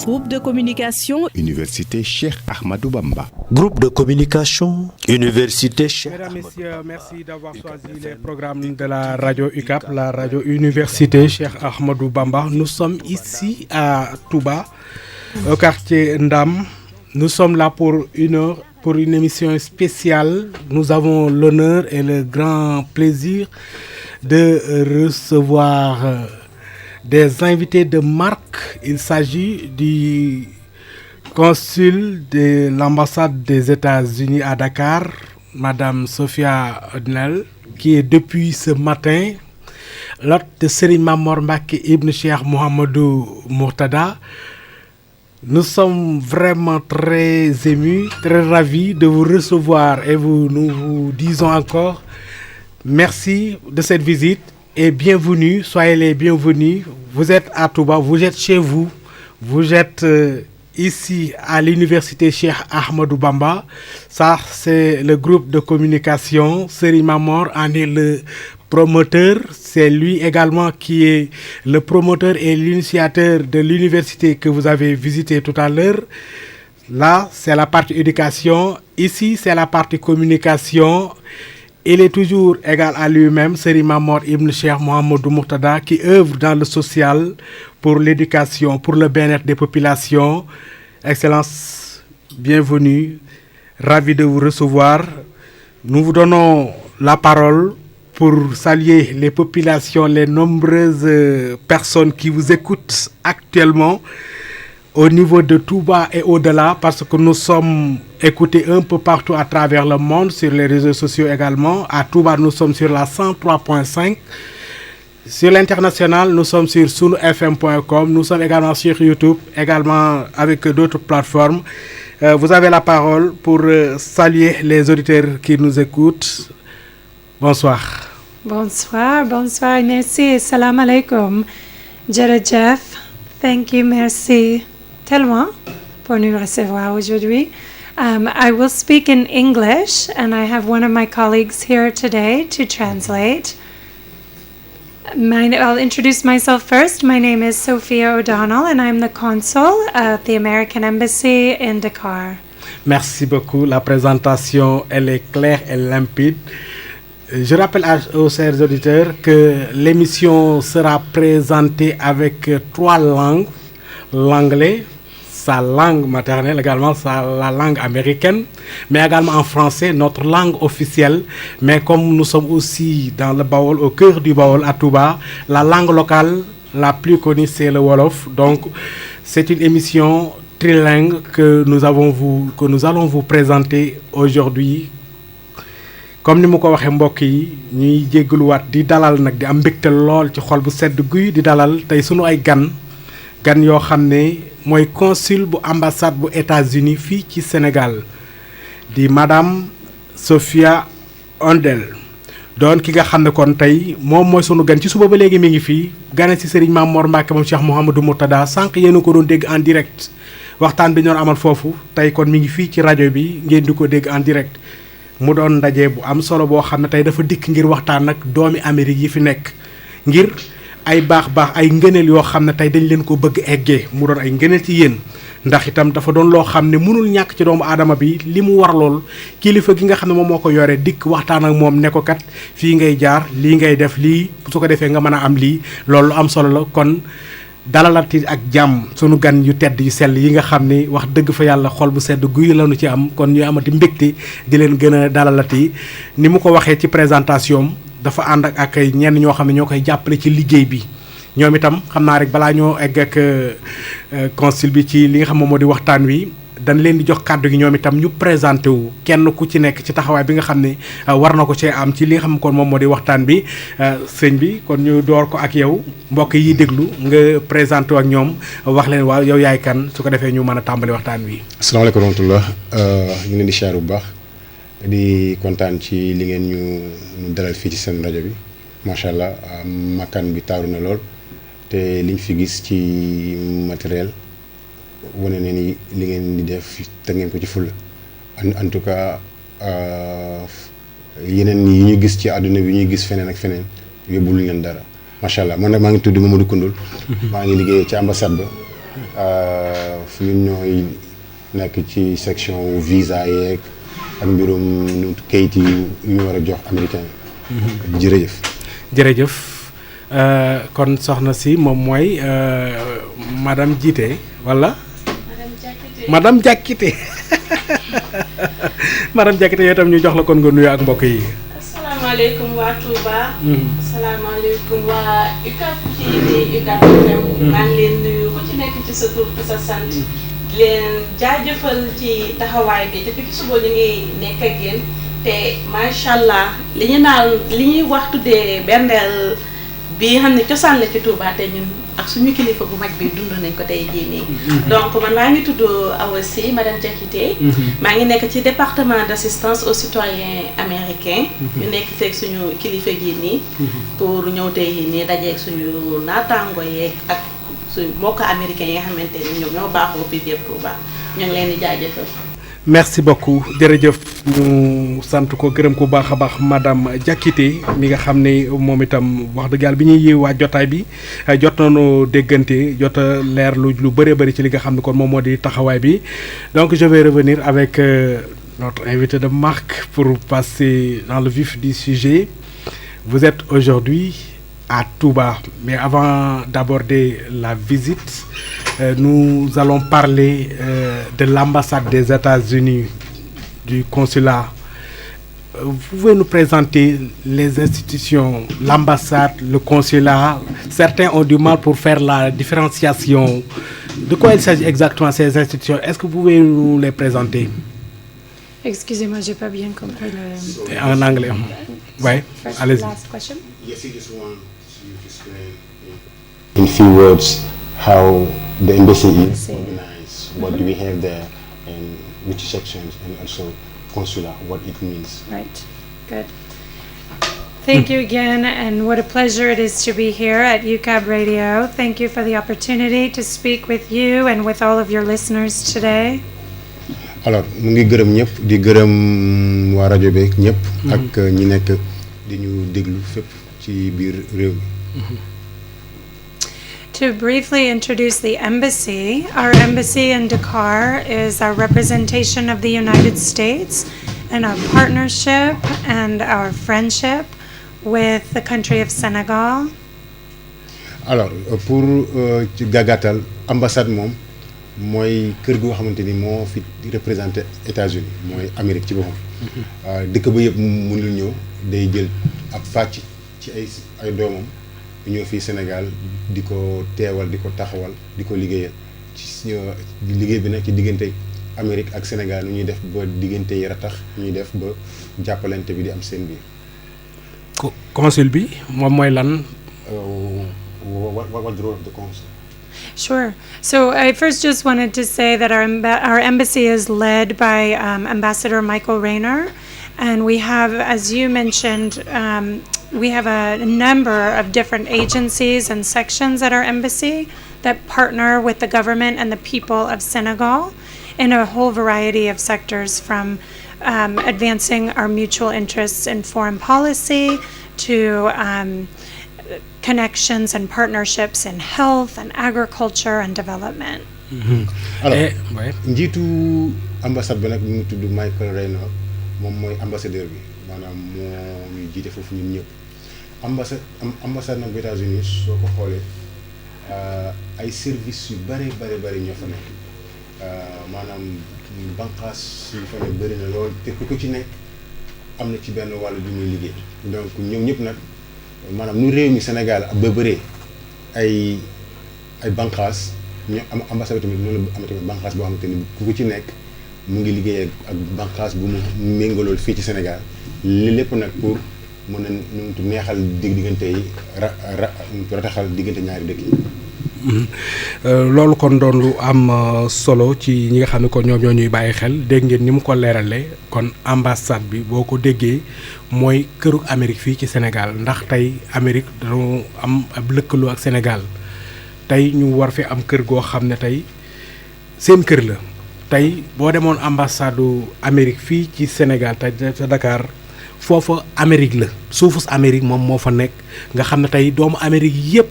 Groupe de communication Université Cheikh Ahmadou Bamba. Groupe de communication Université Cheikh. Mesdames, Messieurs, merci d'avoir choisi les programmes de la radio UCAP, la radio Université Cheikh Ahmadou Bamba. Nous sommes ici à Touba, au quartier Ndam. Nous sommes là pour une heure, pour une émission spéciale. Nous avons l'honneur et le grand plaisir de recevoir des invités de marque. Il s'agit du consul de l'ambassade des États-Unis à Dakar, Madame Sophia Odnel, qui est depuis ce matin l'hôte de Serigne Mamor Mbacké Ibn Cheikh Mouhamadou Mourtada. Nous sommes vraiment très émus, très ravis de vous recevoir et nous vous disons encore merci de cette visite et bienvenue, soyez les bienvenus. Vous êtes à Touba, vous êtes chez vous, vous êtes ici à l'université Cheikh Ahmadou Bamba. Ça, c'est le groupe de communication. Serigne Mamor en est le promoteur. C'est lui également qui est le promoteur et l'initiateur de l'université que vous avez visité tout à l'heure. Là, c'est la partie éducation. Ici, c'est la partie communication. Il est toujours égal à lui-même, Serigne Mamor Ibn Cheikh Mouhamadou Mourtada, qui œuvre dans le social pour l'éducation, pour le bien-être des populations. Excellence, bienvenue, ravi de vous recevoir. Nous vous donnons la parole pour saluer les populations, les nombreuses personnes qui vous écoutent actuellement au niveau de Touba et au-delà, parce que nous sommes écoutés un peu partout à travers le monde, sur les réseaux sociaux également. À Touba, nous sommes sur la 103.5. Sur l'international, nous sommes sur sunufm.com. Nous sommes également sur YouTube, également avec d'autres plateformes. Vous avez la parole pour saluer les auditeurs qui nous écoutent. Bonsoir. Bonsoir, merci. Salam alaikum. Jerejef, thank you, merci tellement pour nous recevoir aujourd'hui. I will speak in English, and I have one of my colleagues here today to translate. I'll introduce myself first. My name is Sophia O'Donnell, and I'm the consul at the American Embassy in Dakar. Merci beaucoup. La présentation, elle est claire et limpide. Je rappelle aux chers auditeurs que l'émission sera présentée avec 3 langues. L'anglais, sa langue maternelle, également la langue américaine, mais également en français, notre langue officielle. Mais comme nous sommes aussi dans le Baol, au cœur du Baol à Touba, la langue locale la plus connue, c'est le Wolof. Donc, c'est une émission trilingue que nous allons vous présenter aujourd'hui. Comme ni ma ko waxee mbokk yi ñuy jégaluwaat di dalal nag di am mbégte lool ci xol bu sedd guy di dalal tey sunu ay gan yoo xam ne mooy consul bu ambassade bu États-Unis fii ci Sénégal di madame Sophia Ondel doon ki nga xam ne kon tey moom mooy sunu gan ci suba ba léegi mi ngi fii gane ci Serigne Mamor Mbacké moom Cheikh Mouhamadou Mourtada sànq yéen a ko doon dégg en direct waxtaan bi ñoon amal foofu tey kon mi ngi fii ci rajo bi ngeen di ko dégg en direct. mu doon ndaje bu am solo boo xam ne tey dafa dikk ngir waxtaan ak doomi Amérique yi fi nekk ngir ay baax ay ngëneel yoo xam ne tey dañ leen ko bëgg eggee mu doon ay ngëneel ci yéen ndax itam dafa doon loo xam ne mënul ñàkk ci doomu aadama bi li mu war lool kilifa gi nga xam ne moom moo ko yore dikk waxtaan ak moom ne ko kat fii ngay jaar lii ngay def lii su ko defee nga mën a am lii loolu am solo la kon dalalati ak jàmm sunu gan yu tedd yu sell yi nga xam ni wax dëgg fa yàlla xol bu sedd guy lañu ci am kon ñu amati mbégte di leen gën a dalalati ni mu ko waxee ci présentation dafa ànd ak ñenn ñoo xam ne ñoo koy jàppale ci liggéey bi ñoom itam xam naa rek balaa ñoo egg ak consul bi ci li nga xam moom moo di waxtaan wi dañ leen di jox kàddu gi ñoom itam ñu présenté wu kenn ku ci nekk ci taxawaay bi nga xam ne war na ko cee am ci li nga xam kon moom moo di waxtaan bi sëñ bi kon ñu door ko ak yow mbokk yi déglu nga présenté wu ak ñoom wax leen waaw yow yaay kan su ko defee ñu mën a tàmbali waxtaan wi. asalaamaaleykum wa rahmatulah ñu ngi leen di siyaar bu baax di kontaan ci li ngeen ñu dalal fii ci seen rajo bi macha allah makkaan bi taaru na lool te liñ fi gis ci matériel. wane ne ni li ngeen di def te ngeen ko ci ful en tout cas yeneen yi ñu gis ci àdduna bi ñuy gis feneen ak feneen yóbbul leen dara macha allah man nag maa ngi tudd Mamadou Koundoul maa ngi liggéey ci ambassade ba ñun ñooy nekk ci section visa yeeg ak mbirum kayit yi ñu war a jox américain yi jërëjëf kon soxna si moom mooy madame Djité wala madame Diakité madame Diakité yow itam ñu jox la kon nga nuyu ak mbokk yi. asalaamaaleykum waa Touba. asalaamaaleykum waa UCAB TV UCAB FM. maa ngi leen nuyu ku ci nekk ci sa tur ci sa sant. di leen jaajëfal ci taxawaay bi depuis ki suba ñu ngi nekk ak yéen te macha allah li ñu naan li ñuy wax tuddee bendeel bi xam ne cosaan la ci Touba te ñun. ak suñu kilifa bu mag bi dund nañ ko tey jii nii. donc man maa ngi tudd Awa Sy madame Diakité. maa ngi nekk ci département d'assistance aux citoyens américains. ñu nekk feeg suñu kilifa gi nii. pour ñëw tey nii dajeeg suñu naataango yeeg ak suñu mbokk américains yi nga xamante ni ñoom ñoo baaxoo fii biir Touba ñu ngi leen di jaajëfal. merci beaucoup jërëjëf ñu sant ko gërëm ko baax a baax madame Diakité mi nga xam ne moom itam wax dëgg yàlla bi ñuy yéewaat jotaay bi jot nañu déggante jot a leer lu bëree bëri ci li nga xam ne kon moom moo di taxawaay bi donc je vais revenir avec notre invité de marque pour passer dans le vif du sujet. Vous êtes aujourd'hui à Touba, mais avant d'aborder la visite, nous allons parler de l'ambassade des États-Unis, du consulat. Vous pouvez nous présenter les institutions, l'ambassade, le consulat. Certains ont du mal pour faire la différenciation. De quoi il s'agit exactement ces institutions? Est-ce que vous pouvez nous les présenter? Excusez-moi, j'ai pas bien compris le... En anglais. Oui, allez-y. Last question. Yes, he just wants you to explain in few words how the embassy is organized. What do we have there, and which sections, and also consular, what it means. Right, good. Thank you again, and what a pleasure it is to be here at UCAB Radio. Thank you for the opportunity to speak with you and with all of your listeners today. alors mu ngi gërëm ñëpp di gërëm waa rajo beeg ñëpp. ak ñi nekk di ñu déglu fépp ci biir réew mi. To briefly introduce the embassy, our embassy in Dakar is our representation of the United States and our partnership and our friendship with the country of Senegal. alors pour ci gàggatal ambassade moom mooy kër goo xamante ni moo fi représenté États-Unis mooy Amérique ci boppam. dëkk ba yëpp mënul ñëw day jël ab pàcc ci ay doomam ñëw fii Sénégal di ko teewal di ko taxawal di ko liggéeyal ci liggéey bi nag ci diggante Amérique ak Sénégal nu ñuy def ba diggante yi ratax ñuy def ba jàppalante bi di am seen biir. consul bi moom mooy lan. What the role of the consul? Sure. So I first just wanted to say that our embassy is led by Ambassador Michael Rayner, and we have, as you mentioned, we have a number of different agencies and sections at our embassy that partner with the government and the people of Senegal in a whole variety of sectors, from advancing our mutual interests in foreign policy to connections and partnerships in health and agriculture and development. alors njiitu ambassade bi nag mu ngi tudd Michael Raynor moom mooy ambassadeur bi maanaam moo ñu jiite foofu ñun ñëpp ambassade nag États-Unis soo ko xoolee ay services yu bare ñoo fa nekk maanaam banqaas yu fa nekk bëri na lool te ku ci nekk am na ci benn wàll bi muy liggéey donc ñoom ñëpp nag maanaam nu réew mi Sénégal ba bëree ay banqaas ñu am ambassade tamit noonu la am tamit banqaas boo xamante ni ku ci nekk mu ngi liggéey ak banqaas bu mu méngalool fii ci Sénégal li lépp nag pour mën a neexal diggante yi rataxal diggante ñaari dëkk yi. loolu kon doon lu am solo ci ñi nga xam ne kon ñoom ñoo ñuy bàyyi xel dégg ngeen ni mu ko leeralee kon ambassade bi boo ko déggee mooy këru Amérique fii ci Sénégal ndax tey Amérique dañoo am ab lëkkaloo ak Sénégal tey ñu war fi am kër goo xam ne tey seen kër la tey boo demoon ambassade Amérique fii ci Sénégal tey sa Dakar foofa Amérique la suufus Amérique moom moo fa nekk nga xam ne tey doomu Amérique yépp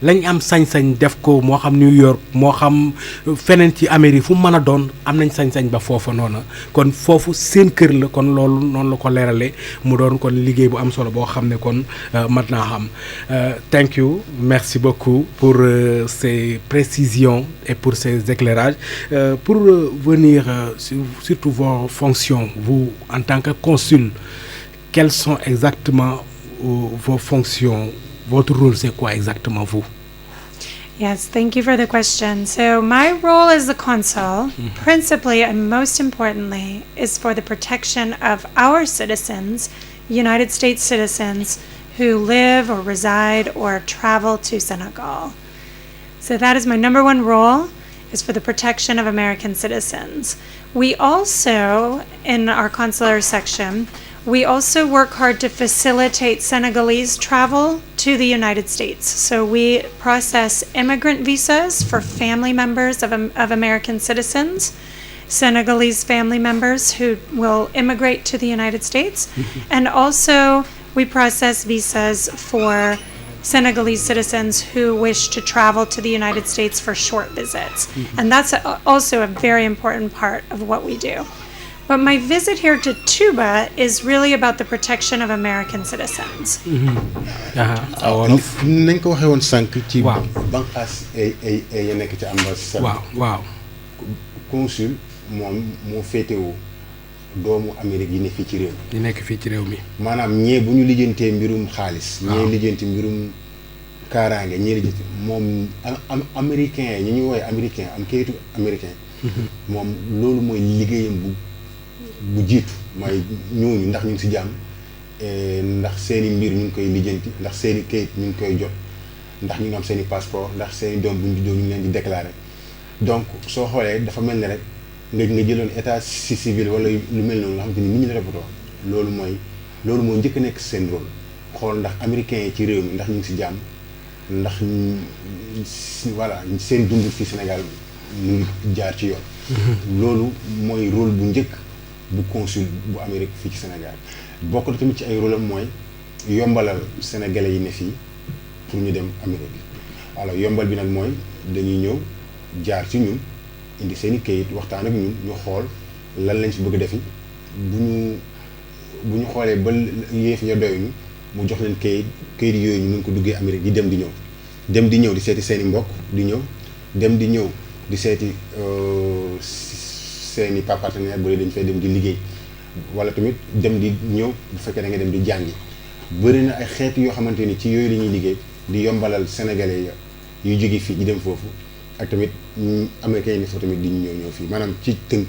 lañ am sañ-sañ def ko moo xam New York moo xam feneen ci Amérique fu mu mën a doon am nañ sañ-sañ ba foofa noonu kon foofu seen kër la kon loolu noonu la ko leeralee mu doon kon liggéey bu am solo boo xam ne kon mat naa xam thank you merci beaucoup pour ces précisions et pour ces éclairages pour venir surtout vos fonctions vous en tant que consul quelles sont exactement vos fonctions? Votre rôle, c'est quoi exactement, vous? Yes, thank you for the question. So my role as the consul, principally and most importantly, is for the protection of our citizens, United States citizens, who live or reside or travel to Senegal. So that is my number one role, is for the protection of American citizens. We also, in our consular section, we also work hard to facilitate Senegalese travel to the United States. So we process immigrant visas for family members of American citizens, Senegalese family members who will immigrate to the United States. And also we process visas for Senegalese citizens who wish to travel to the United States for short visits. And that's also a very important part of what we do. But my visit here to Touba is really about the protection of American citizens. nañ ko waxee woon sànq ci banqaas ay nekk ci ambassade. waaw consul moom moo féetewoo doomu Amérique yi ne fii ci réew mi. yi nekk fii ci réew mi. maanaam ñee bu ñu lijjantee mbirum xaalis. ñee lijjanti mbirum kaaraange ñee lijjanti moom américain yi ñu woowee américain am kayitu américain. moom loolu mooy liggéeyam bu jiitu mooy ñooñu ndax ñu ngi si jàmm ndax seeni mbir ñu ngi koy lijjanti ndax seeni kayit ñu ngi koy jot ndax ñu ngi am seeni passeport ndax seeni doom bu ñu juddoo ñu ngi leen di déclarer donc soo xoolee dafa mel ni rek nga jëloon état civil wala lu mel noonu nga xamante ni nit ñi la toppatoo loolu moo njëkk a nekk seen rôle xool ndax américains yi ci réew mi ndax ñu ngi si jàmm ndax voilà seen dund fii Sénégal mu ngi jaar ci yoon. loolu mooy rôle bu njëkk bu consul bu Amérique fii ci Sénégal bokk na tamit ci ay rôle am mooy yombalal sénégalais yi ne fii pour ñu dem Amérique alors yombal bi nag mooy dañuy ñëw jaar ci ñun indi seen i kayit waxtaan ak ñun ñu xool lan lañ fi bëgg defi bu ñu xoolee ba yéef ya doyuñu mu jox leen kayit yooyu ñu mën ko duggee Amérique di dem di ñëw di seeti seen i mbokk di ñëw dem di ñëw di seeti seeni partenaire bu dee dañ fay dem di liggéey wala tamit dem di ñëw bu fekkee da nga dem di jàngi bëri na ay xeet yoo xamante ni ci yooyu la ñuy liggéey di yombalal sénégalais yu jóge fii di dem foofu ak tamit américains yi ne foofu tamit di ñëw fii maanaam ci tënk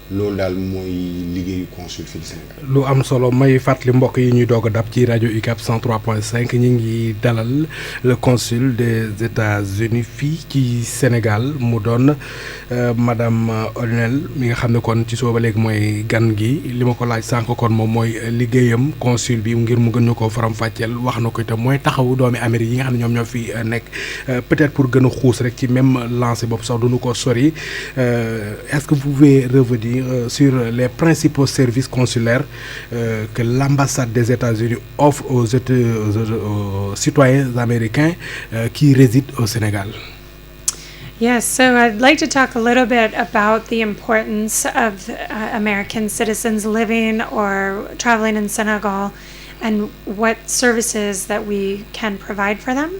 loolu daal mooy liggéeyu consul fii di Sénégal. lu am solo may fàttali mbokk yi ñuy doog a dab ci rajo UCAB 103.5 ñu ngi dalal le consul des États-Unis fii ci Sénégal mu doon madame Olnel mi nga xam ne kon ci sooba léegi mooy gan gi li ma ko laaj sànq kon moom mooy liggéeyam consul bi ngir mu gën ñu ko faram-fàcceel wax na ko itam mooy taxawu doomi Amérique yi nga xam ne ñoom ñoo fi nekk peut-être pour gën a xuus rek ci même lancé boobu sax duñu ko sori est-ce que vous pouvez revenir sur les principaux services consulaires que l'ambassade des États-Unis offre aux citoyens américains qui résident au Sénégal. Yes, so I'd like to talk a little bit about the importance of American citizens living or traveling in Senegal and what services that we can provide for them.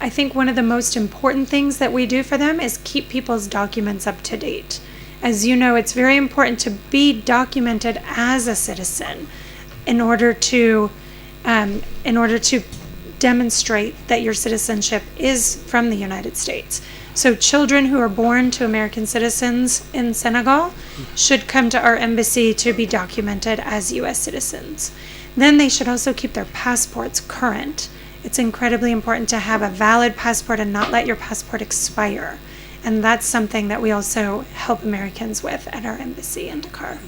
I think one of the most important things that we do for them is keep people's documents up to date. As you know, it's very important to be documented as a citizen in order to demonstrate that your citizenship is from the United States. So children who are born to American citizens in Senegal should come to our embassy to be documented as U.S. citizens. Then they should also keep their passports current. It's incredibly important to have a valid passport and not let your passport expire. And that's something that we also help Americans with at our embassy in Dakar.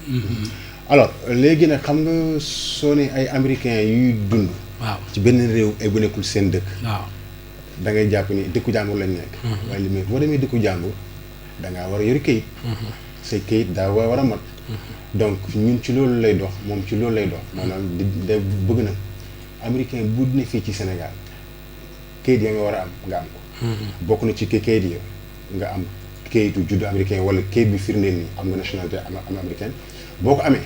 Alors léegi nag xam nga soo ne ay américains yuy dund. waaw ci benn réew ay bu nekkul seen dëkk. waaw da ngay jàpp ni dëkku jàmbur lañ nekk. waaye li muy boo demee dëkku jàmbur da ngaa war a yori kayit. say kayit daa war a mat. donc ñun ci loolu lay dox moom ci loolu lay dox maanaam da bëgg na américain bu ne fii ci Sénégal kayit ya nga war a am nga am ko. bokk na ci kayit ya nga am kayitu juddu américain wala kayit bi firndeel ni am nga nationalité am américaine boo ko amee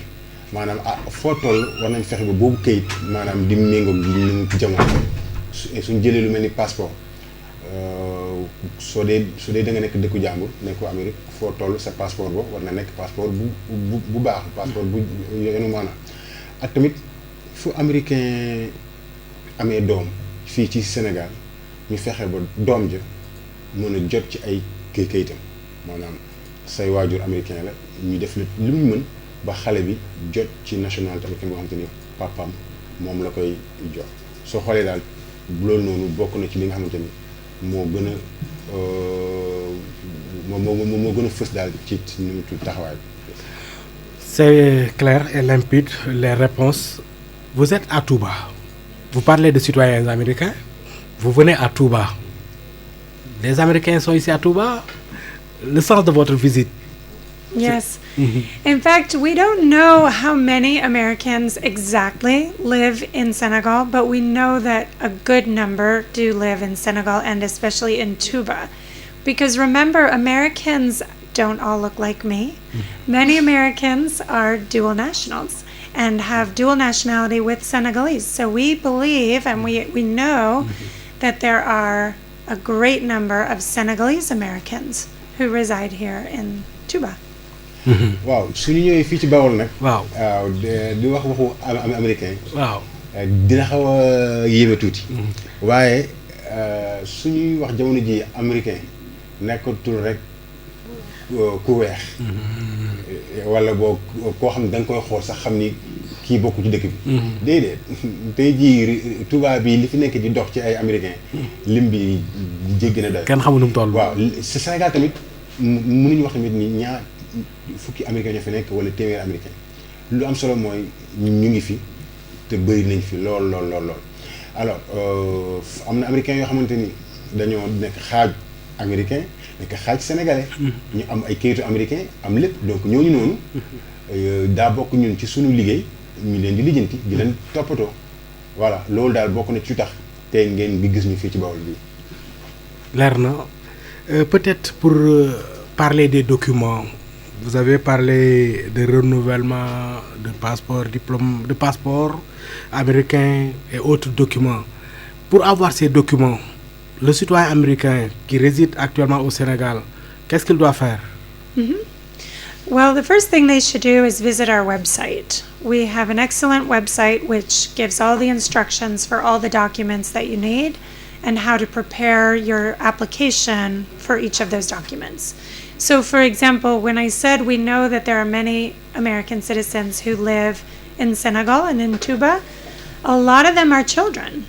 maanaam foo toll war nañ fexe ba boobu kayit maanaam di méngoog ñu ci jamono suñ jëlee lu mel ni passeport su dee da nga nekk dëkku jàmbur nekk ko Amérique foo toll sa passeport boobu war na nekk passeport bu baax passeport bu yenu maanaam ak tamit fu américain amee doom fii ci Sénégal ñu fexe ba doom ja mën a jot ci ay kayitam maanaam say waajur américain la ñu def lu ñu mën ba xale bi jot ci nationalité américaine boo xamante ni papaam moom la koy jot soo xoolee daal loolu noonu bokk na ci li nga xamante ni moo gën a moo gën a fës daal ci nu mu tudd taxawaay bi. C'est clair et limpide les réponses. Vous êtes à Touba. Vous parlez de citoyens américains. Vous venez à Touba. Les Américains sont ici à Touba. Le sens de votre visite. Yes. In fact, we don't know how many Americans exactly live in Senegal, but we know that a good number do live in Senegal and especially in Touba. Because remember, Americans don't all look like me. Many Americans are dual nationals and have dual nationality with Senegalese. So we believe and we know that there are a great number of Senegalese Americans who reside here in Touba. waaw su ñu ñëwee fii ci Bawol nag. waaw di wax waxu américain. waaw dina xaw a yéeme tuuti. waaye su ñuy wax jamono ji américain nekkatul rek ku weex. wala boo koo xam ne da nga koy xool sax xam ni kii bokku ci dëkk bi. déedéet tey jii tubaab bi li fi nekk di dox ci ay américain lim bi jéggi na doy. kenn xamul nu mu toll. waaw Sénégal tamit mënuñu wax tamit ni ñaar fukki américain ñoo fi nekk wala téeméer américain lu am solo mooy ñu ngi fi te bëri nañ fi lool. alors am na américain yoo xamante ni dañoo nekk xaaj américain nekk xaaj sénégalais. ñu am ay kayitu américain am lépp donc ñooñu noonu daa bokk ñun ci sunu liggéey ñu leen di lijjanti di leen toppatoo voilà loolu daal bokk na ci tax tey ngeen bi gis ñu fii ci Bawol bi. leer na peut-être pour parler des documents. Vous avez parlé de renouvellement de passeport, diplôme de passeport américain et autres documents. Pour avoir ces documents, le citoyen américain qui réside actuellement au Sénégal, qu'est-ce qu'il doit faire? Well, the first thing they should do is visit our website. We have an excellent website which gives all the instructions for all the documents that you need and how to prepare your application for each of those documents. So, for example, when I said we know that there are many American citizens who live in Senegal and in Touba, a lot of them are children.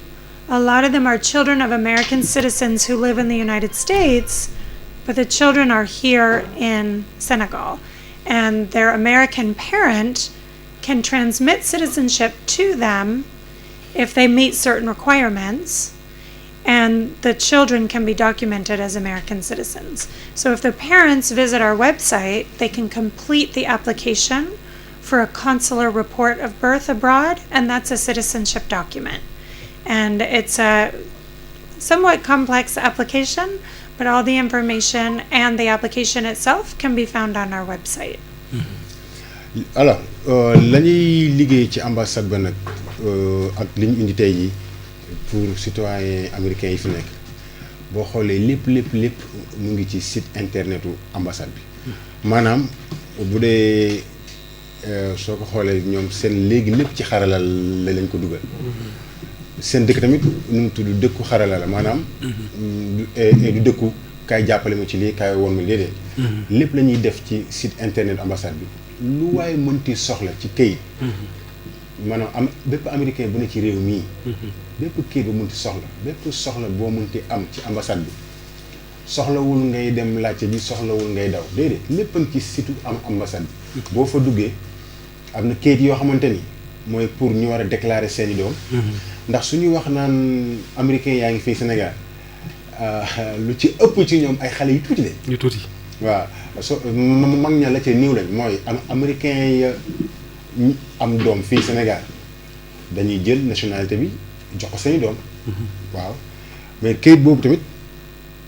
A lot of them are children of American citizens who live in the United States, but the children are here in Senegal. And their American parent can transmit citizenship to them if they meet certain requirements. and the children can be documented as American citizens. So if the parents visit our website, they can complete the application for a consular report of birth abroad, and that's a citizenship document. And it's a somewhat complex application, but all the information and the application itself can be found on our website. Alors la ñuy liggéey ci ambassade ba nag ak li ñu indi tey jii pour citoyens américains yi fi nekk boo xoolee lépp mu ngi ci site internetu ambassade bi maanaam bu dee soo ko xoolee ñoom seen léegi lépp ci xarala la leen ko dugal seen dëkk tamit nu mu tudd dëkku xarala la maanaam du dëkku kaay jàppale ma ci lii kaay woon ma léeg-léeg lépp la ñuy def ci site internet ambassade bi lu waaye mënti soxla ci këyit maanaam bépp américain bu ne ci réew mii bépp këyit bu mënti soxla bépp soxla boo mënti am ci ambassade bi soxlawul ngay dem laajte bi soxlawul ngay daw déedéet léppam ci site ambassade bi boo fa duggee am na këyit yoo xamante ni mooy pour ñu war a déclarer seeni doom ndax suñu wax naan américain yaa ngi fii Sénégal lu ci ëpp ci ñoom ay xale yu tuuti de ñu tuuti waaw so mag ña la ca niiw lañ mooy américain ya am doom fii Sénégal dañuy jël nationalité bi jox ko seeni doom waaw mais kayit boobu tamit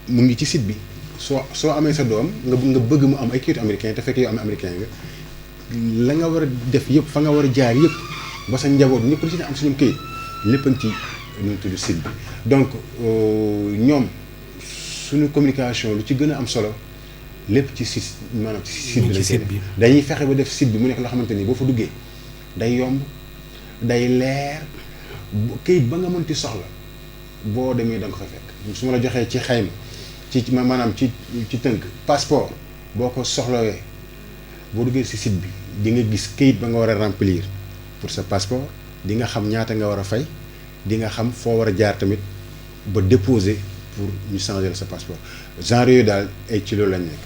mu ngi ci site bi soo amee sa doom nga bëgg mu am ay kayitu américain te fekk yow am américain nga la nga war a def yëpp fa nga war a jaar yëpp ba sa njaboot ñëpp ci am suñu kayit lépp ci ñu tudd site bi donc ñoom suñu communication lu ci gën a am solo lépp ci site maanaam ci site bi lañ koy def dañuy fexe ba def site bi mu nekk loo xamante ni boo fa duggee day yomb day leer kayit ba nga mënti soxla boo demee da nga ko fa fekk su ma la joxee ci xayma ci maanaam ci tënk passeport boo ko soxlawee boo duggee si site bi di nga gis kayit ba nga war a remplir pour sa passeport di nga xam ñaata nga war a fay di nga xam foo war a jaar tamit ba déposer pour ñu changer sa passeport genre yooyu daal ay ci loolu lañ nekk.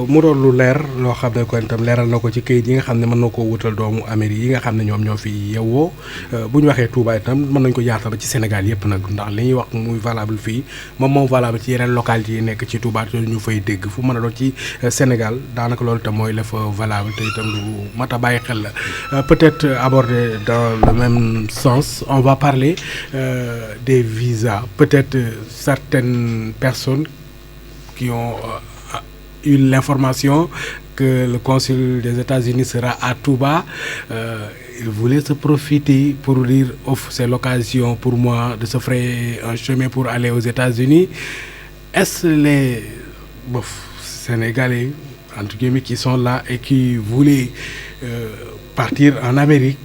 mu doon lu leer loo xam ne kon itam leeral na ko ci kayit yi nga xam ne mën na koo wutal doomu Amérique yi nga xam ne ñoom ñoo fi yewwoo bu ñu waxee Touba itam mën nañ ko yaatal ba ci Sénégal yëpp nag ndax li ñuy wax muy valable fii moom valable ci yeneen localités yi nekk ci Touba te ñu fay dégg fu mën a doon ci Sénégal daanaka loolu itam mooy la fa valable te itam lu mat a bàyyi xel la peut-être aborder dans le même sens on va parler des visas peut-être certaines personnes qui ont eu l'information que le consul des États-Unis sera à Touba. Il voulait se profiter pour dire c'est l'occasion pour moi de se frayer un chemin pour aller aux États-Unis. Est-ce les Sénégalais entre guillemets qui sont là et qui voulaient partir en Amérique,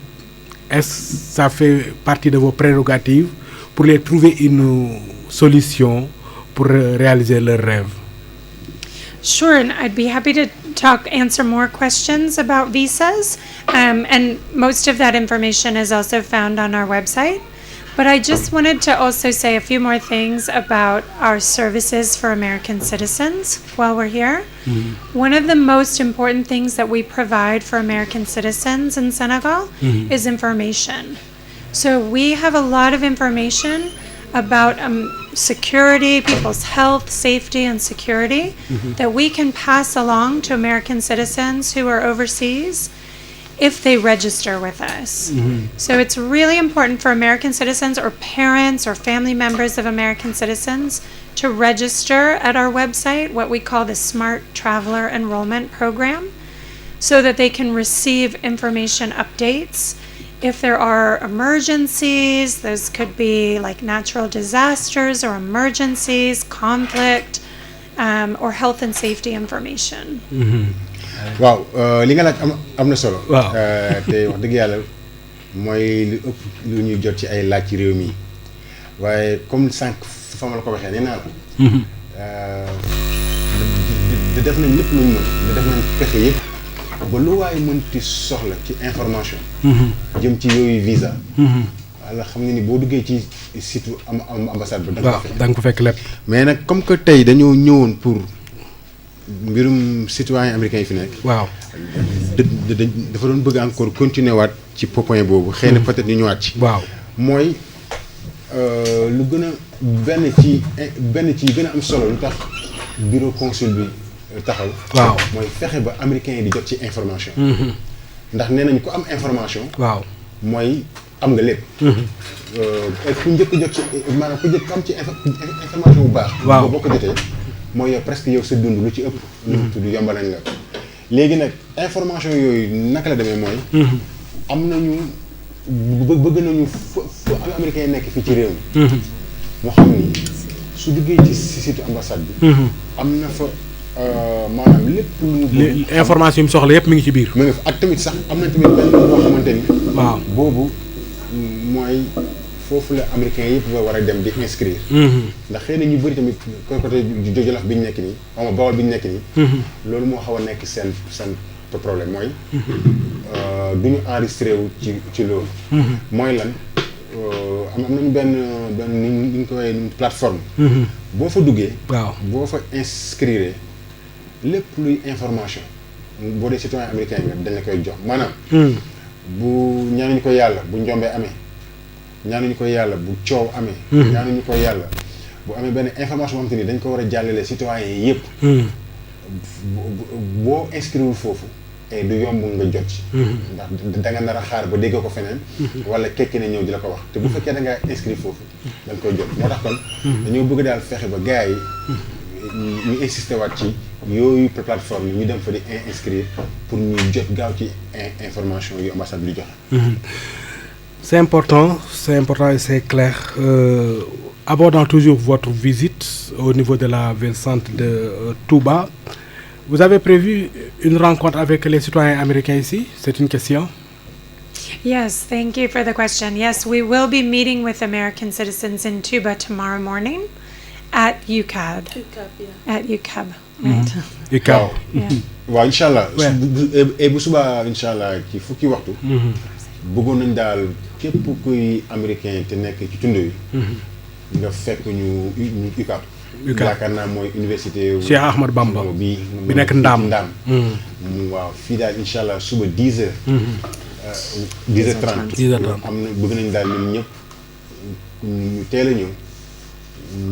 est-ce ça fait partie de vos prérogatives pour les trouver une solution pour réaliser leurs rêves? Sure, and I'd be happy to answer more questions about visas, and most of that information is also found on our website. But I just wanted to also say a few more things about our services for American citizens while we're here. Mm-hmm. One of the most important things that we provide for American citizens in Senegal is information. So we have a lot of information about security, people's health, safety, and security that we can pass along to American citizens who are overseas if they register with us. So it's really important for American citizens or parents or family members of American citizens to register at our website, what we call the Smart Traveler Enrollment Program, so that they can receive information updates. If there are emergencies, those could be like natural disasters or emergencies, conflict, or health and safety information. waaw li nga laaj am na solo. waaw te wax dëgg yàlla mooy lu ëpp lu ñuy jot ci ay laaj ci réew mi waaye comme sànq fa ma la ko waxee nee naa la. def nañ lépp lu ñu mën def nañ pexe yëpp. ba lu waaye mënti soxla ci information. jëm ci yooyu visa. walla xam nga ni boo duggee ci site ambassade ba. da nga ko fekk lépp. mais nag comme que tey dañoo ñëwoon pour mbirum citoyen américain yi fi nekk. waaw. dafa doon bëgg encore continuer waat ci point boobu. xëy na peut-être ñu ñëwaat ci. waaw mooy lu gën a benn ci gën a am solo lu tax bureau consul bi taxaw. waaw mooy fexe ba américains yi di jot ci information. ndax nee nañ ku am information. waaw mooy am nga lépp. ku njëkk jot ci maanaam ku njëkk am ci information bu baax. waaw boo ko jotee mooy yow presque yow sa dund lu ci ëpp. lu mu tudd yombal nañ la léegi nag information yooyu naka la demee mooy. am nañu bëgg nañu fu américains yi nekk fii ci réew mi. moo xam ni su duggee ci site ambassade bi. am na fa maanaam lépp lu. information yi mu soxla yëpp mi ngi ci biir. mu ngi fa ak tamit sax am na tamit benn boo xamante ni. waaw boobu mooy foofu la américains yëpp ba war a dem di inscrire. ndax xëy na ñu bëri tamit côté Jolof bi ñu nekk nii xaw ma Bawol bi ñu nekk nii. loolu moo xaw a nekk seen problème mooy. du ñu enregistré wu ci loolu. mooy lan. am nañu benn ni ñu ko waxee plateforme. boo fa duggee. waaw boo fa inscrire lépp luy information boo dee citoyen américain nga dañ la koy jox maanaam. bu ñaanuñu ko yàlla bu njombee amee ñaanuñu ko yàlla bu coow amee. ñaanuñu ko yàlla bu amee benn information boo xamante ni dañ ko war a jàllale citoyen yi yëpp. boo inscrire foofu. du yomb nga jot ci. ndax da nga nar a xaar ba dégg ko feneen. wala kekki ne ñëw di la ko wax te bu fekkee da ngaa inscrit foofu da nga koy jot moo tax kon. dañoo bëgg daal fexe ba gars yi ñu insister waat ci yooyu plateforme yi ñu dem fa di inscrire pour ñu jot gaaw ci information yu ambassade bi di joxe. C'est important et c'est clair. Abordant toujours votre visite au niveau de la ville centre de Touba. Vous avez prévu une rencontre avec les citoyens américains ici? C'est une question. Yes, thank you for the question. Yes, we will be meeting with American citizens in Touba tomorrow morning at UCAD. At UCAB, right? UCAB. Yeah. waaw incha allah. bu subaa incha allah ci fukki waxtu. bëggoon nañ daal képp kuy américain te nekk ci tund wi. nga fekk ñu UCAB. yaakaar naa mooy université. Cheikh Ahmad Bamba bi nekk Ndaam. waaw fii daal incha allah suba 10h. 10h30 10h30 am na bëgg nañ daal ñun ñëpp ñu teel a ñëw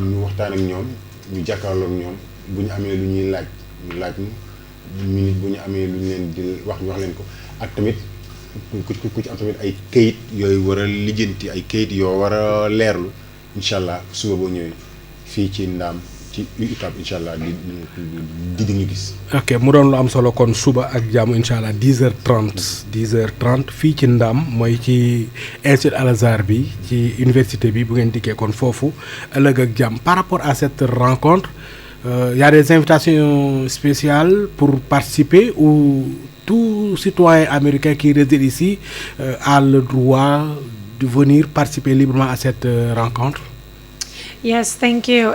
ñu waxtaan ak ñoom ñu jàkkaarloo ak ñoom bu ñu amee lu ñuy laaj ñu laaj ñu nit bu ñu amee lu ñu leen di wax ñu wax leen ko ak tamit ku ci am tamit ay kayit yooyu war a lijjanti ay kayit yoo war a leerlu incha allah suba boo ñëwee fii ci Ndaam ci UCAB incha allah di ñu gis. ok mu doon lu am solo kon suba ak jàmm incha allah 10h30 fii ci Ndaam mooy ci institut Al Azhar bi ci université bi bu ngeen dikkee kon foofu ëllëg ak jàmm. Par rapport à cette rencontre y a des invitations spéciales pour participer ou tout citoyen américain qui réside ici a le droit de venir participer librement à cette rencontre? Yes, thank you.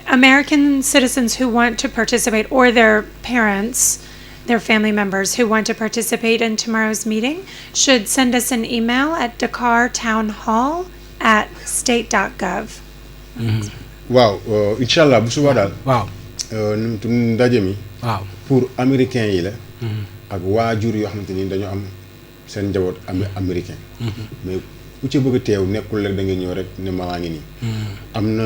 American citizens who want to participate, or their parents, their family members who want to participate in tomorrow's meeting, should send us an email at dakartownhall@state.gov. waaw incha allah bu subaa daal. waaw. nu mu tudd ndaje mi. waaw pour américains yi la. ak waajur yoo xamante ni dañoo am seen njaboot américain. mais ku ci bëgg a teew nekkul rek da nga ñëw rek ne maa ngi nii. am na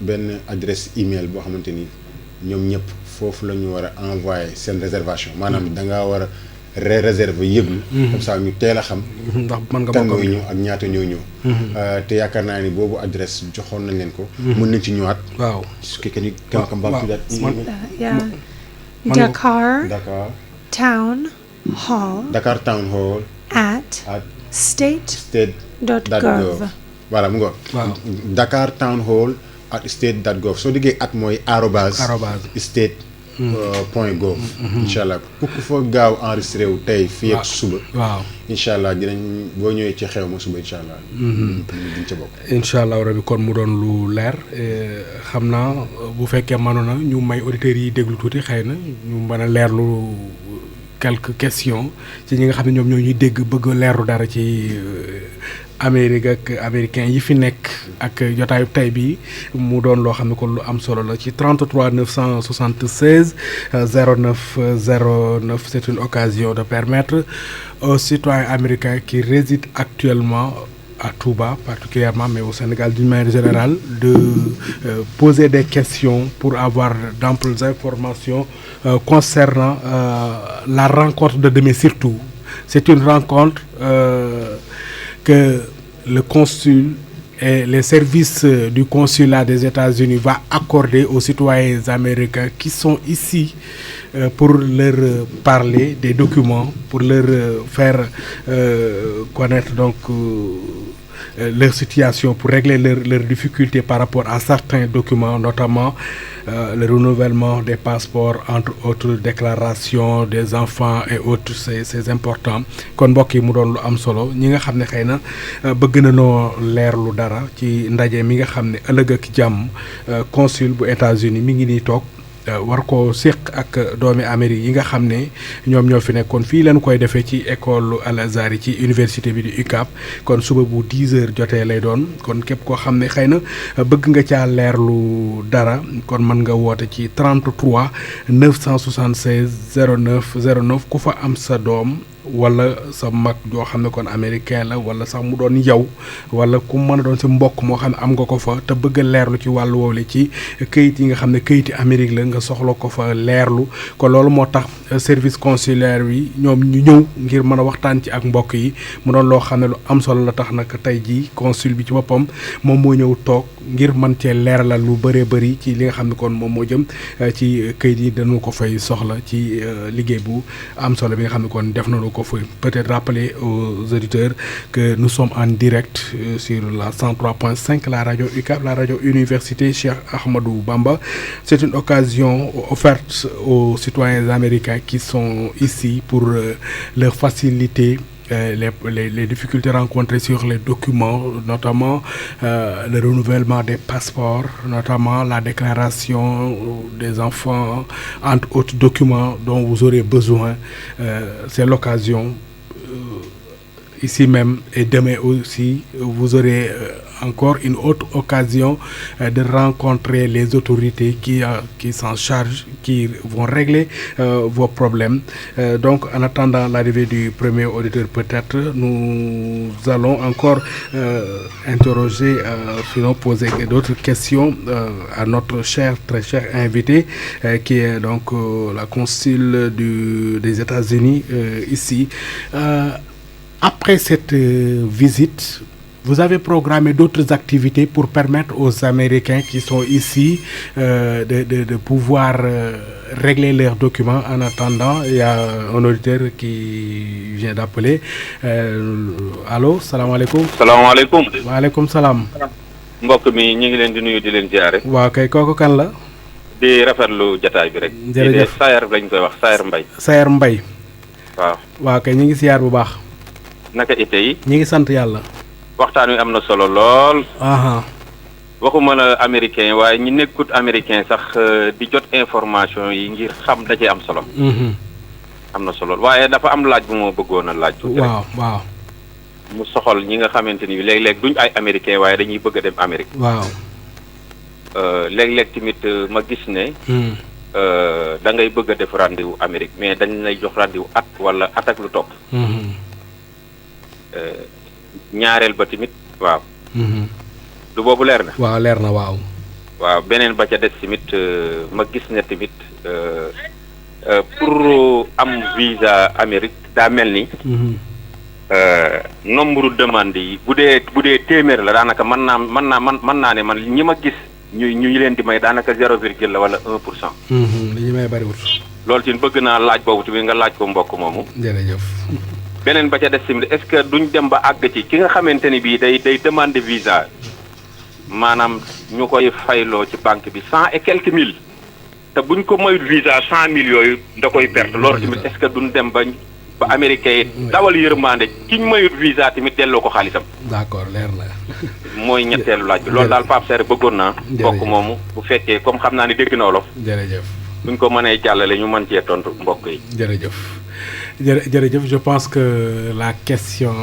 benn adresse email boo xamante ni ñoom ñëpp foofu la ñu war a envoyer seen réservation maanaam da ngaa war a réserver yëglu. comme ça ñu teel a xam. ndax mën nga kan bokk mooy ñëw ak ñaata ñoo ñëw. te yaakaar naa ni boobu adresse joxoon nañ leen ko. mën nañ ci ñëwaat. waaw. su fekkee ni kam bam tuddaat. Yeah. Dakar Dakar Town Hall Dakar Town Hall at state.gov. state.gov voilà mu ngoon. waaw. Dakar Town Hall at state.gov soo diggee at mooy arobase state point gov. incha allah ku fa gaaw enregistré wu tey fii ak suba. waaw. incha allah dinañ boo ñëwee ci xew ma suba incha allah. diñ ca bokk. incha allah rabi kon mu doon lu leer xam naa bu fekkee mënoon na ñu may auditeurs yi déglu tuuti xëy na ñu mën a leerlu quelques questions ci ñi nga xam ne ñoom ñoo ñuy dégg bëgg leerlu dara ci Amérique ak américain yi fi nekk ak jotaayu tey bi mu doon loo xam ne kon lu am solo la ci 33 976 09 09 c'est une occasion de permettre aux citoyens américains qui résident actuellement à Touba particulièrement, mais au Sénégal d'une manière générale, de poser des questions pour avoir d'amples informations concernant la rencontre de demain surtout. C'est une rencontre que le consul et les services du consulat des États-Unis va accorder aux citoyens américains qui sont ici pour leur parler des documents, pour leur faire connaître donc leur situation, pour régler leurs difficultés par rapport à certains documents, notamment le renouvellement des passeports, entre autres déclarations des enfants et autres. C'est important. Kon mbokk yi mu doon lu am solo ñi nga xam ne xëy na bëgg na noo leerlu dara ci ndaje mi nga xam ne ëllëg ak jàmm consul bu États-Unis mi ngi nii toog war ko séq ak doomi Amérique yi nga xam ne ñoom ñoo fi nekkoon fii lañu koy defee ci école Al Azhar yi ci université bi di UCAB kon suba bu 10 heures jotee lay doon kon képp koo xam ne xëy na bëgg nga caa leerlu dara kon mën nga woote ci 33 976 09 09 ku fa am sa doom wala sa mag joo xam ne kon américain la wala sax mu doon yow wala ku mën a doon si mbokk moo xam ne am nga ko fa te bëgg a leerlu ci wàllu woowle ci këyit yi nga xam ne këyiti Amérique la nga soxla ko fa leerlu kon loolu moo tax service consulaire yi ñoom ñu ñëw ngir mën a waxtaan ci ak mbokk yi mu doon loo xam ne lu am solo la tax nag tey jii consul bi ci boppam moom moo ñëw toog ngir mën cee leeralal lu bëree bëri ci li nga xam ne kon moom moo jëm ci këyit yi dañu ko fay soxla ci liggéey bu am solo bi nga xam ne kon def nañu ko fa peut-être rappeler aux auditeurs que nous sommes en direct sur la 103.5 la radio UCAB, la radio université Cheikh Ahmadou Bamba. C'est une occasion offerte aux citoyens américains qui sont ici pour leur faciliter les difficultés rencontrées sur les documents, notamment le renouvellement des passeports, notamment la déclaration des enfants, entre autres documents dont vous aurez besoin. C'est l'occasion ici même et demain aussi, vous aurez encore une autre occasion de rencontrer les autorités qui s'en chargent, qui vont régler vos problèmes. Donc en attendant l'arrivée du premier auditeur, peut-être nous allons encore interroger, sinon poser d'autres questions à notre très cher invité qui est donc la consul des États-Unis ici. Après cette visite, vous avez programmé d'autres activités pour permettre aux Américains qui sont ici de pouvoir régler leurs documents. En attendant, il y a un auditeur qui vient d'appeler. Allô, salam alaikum. Salam alaikum. Wa alaikum salam. Mbokk mi ñu ngi leen di nuyu di leen ziare. Waaw kay kooku kan la. Di rafetlu jotaay bi rek. jërëjëf Sayer lañ koy wax Sayer Mbaye. Sayer Mbaye. waaw. waaw kay ñu ngi ziar bu baax. naka ite yi. ñu ngi sant yàlla. waxtaan wi am na solo lool. aha waxuma la américain waaye ñi nekkut américain sax di jot information yi ngir xam da cee am solo. am na solo waaye dafa am laaj bu ma bëggoon a laaj. tuuti rek waaw. mu soxal ñi nga xamante ni léeg-léeg duñ ay américain waaye dañuy bëgg a dem Amérique. waaw. léeg-léeg tamit ma gis ne. da ngay bëgg a def rendez-vous Amérique mais dañ lay jox rendez-vous at wala at ak lu topp. ñaareel ba tamit waaw. du boobu leer na. waaw leer na waaw. waaw beneen ba ca des tamit ma gis ne tamit pour am visa Amérique daa mel ni. nombre demande yi bu dee téeméer la daanaka mën naa ne man ñi ma gis ñu leen di may daanaka 0,1 la wala 1%. li ñu may bariwul. loolu tamit bëgg naa laaj boobu tamit nga laaj ko mbokk moomu. jërëjëf. beneen ba ca des tamit est-ce que duñ dem ba àgg ci ki nga xamante ni bii day demander visa maanaam ñu koy fayloo ci banque bi 100 et quelques mille te buñ ko mayut visa 100 000 yooyu da koy perte loolu tamit est-ce que duñ dem ba américain yi dawal yërmande ki ñu mayut visa tamit delloo ko xaalisam. d'accord leer na. mooy ñetteelu laaj bi loolu daal Pape Serre bëggoon naa. mbokk moomu bu fekkee comme xam naa ni dégg na wolof. jërëjëf. buñ ko mënee jàllale ñu mën cee tontu mbokk yi. jërëjëf. jërëjëf je pense que la question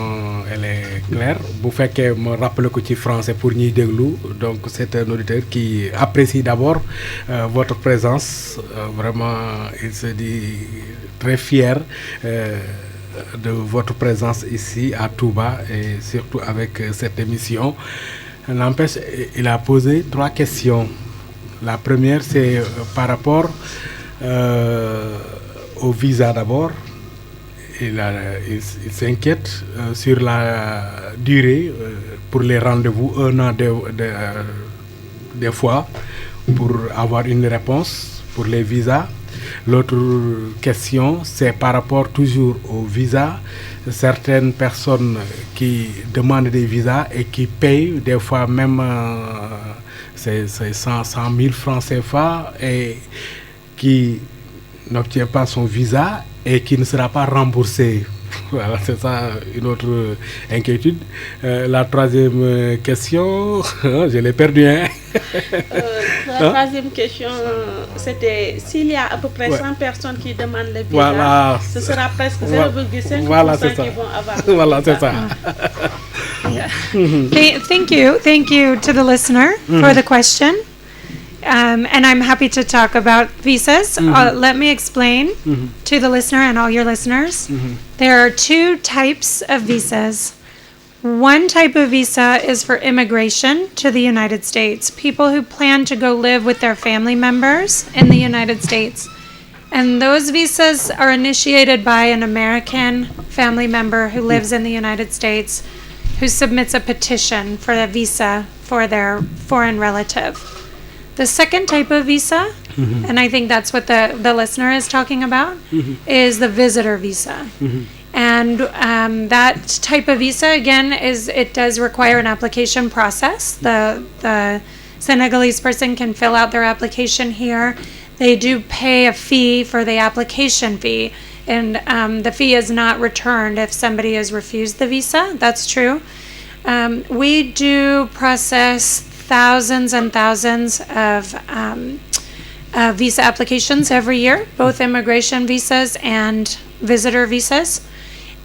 elle est claire bu fekkee ma rappeler ko ci français pour ñuy déglu donc c'est un auditeur qui apprécie d'abord votre présence vraiment il se dit très fier de votre présence ici à Touba et surtout avec cette émission. N'empêche, il a posé 3 questions. La première, c'est par rapport au visa d'abord. Il s'inquiète sur la durée pour les rendez-vous, 1 an des fois, pour avoir une réponse pour les visas. L'autre question, c'est par rapport toujours au visa. Certaines personnes qui demandent des visas et qui payent des fois même c'est 100 000 francs CFA et qui n'obtient pas son visa et qui ne sera pas remboursé. Voilà, c'est ça une autre inquiétude. La troisième question, je l'ai perdue. Hein? La troisième question, c'était s'il y a à peu près 100 personnes qui demandent le visa, voilà. Ce sera presque 0,5% voilà, qui vont avoir. Voilà, c'est ça. Thank you to the listener for the question. And I'm happy to talk about visas. Let me explain to the listener and all your listeners. There are 2 types of visas. One type of visa is for immigration to the United States, people who plan to go live with their family members in the United States. And those visas are initiated by an American family member who lives in the United States, who submits a petition for a visa for their foreign relative. The second type of visa, and I think that's what the listener is talking about, is the visitor visa. And that type of visa, again, it does require an application process. The Senegalese person can fill out their application here. They do pay a fee for the application fee, and the fee is not returned if somebody has refused the visa. That's true. We do process thousands and thousands of visa applications every year, both immigration visas and visitor visas.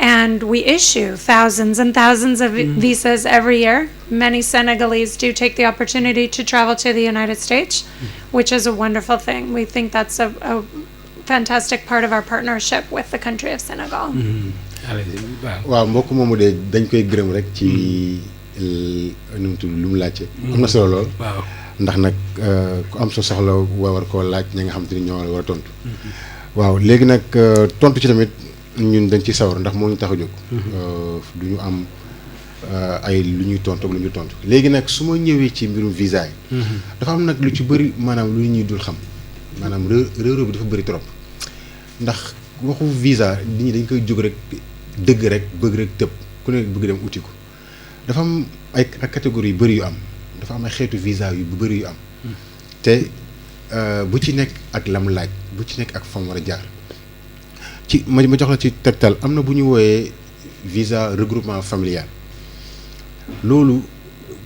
And we issue thousands and thousands of visas every year. Many Senegalese do take the opportunity to travel to the United States, which is a wonderful thing. We think that's a fantastic part of our partnership with the country of Senegal. waaw mbokk moomu de dañ koy gërëm rek ci nu mu tudd lu mu laajte. am na solo lool. ndax nag ku am sa soxla war koo laaj ñi nga xam te ni ñoo war a tontu. waaw léegi nag tontu ci tamit ñun dañ ci sawar ndax moo ñu tax a jóg. du ñu am ay lu ñuy tontu ak lu ñuy tontu léegi nag su ma ñëwee ci mbirum visa yi. dafa am nag lu ci bëri maanaam lu ñuy dul xam maanaam réeróo bi dafa bëri trop ndax waxu visa nit ñi dañ koy jóg rek dëgg rek bëgg rek tëb ku ne bëgg dem uti ko dafa am ay catégorie yu bëri yu am dafa am ay xeetu visa yu bëri yu am te bu ci nekk ak lam laaj bu ci nekk ak fam war a jaar ci ma jox la ci tegtal am na bu ñu wooyee visa regroupement familial loolu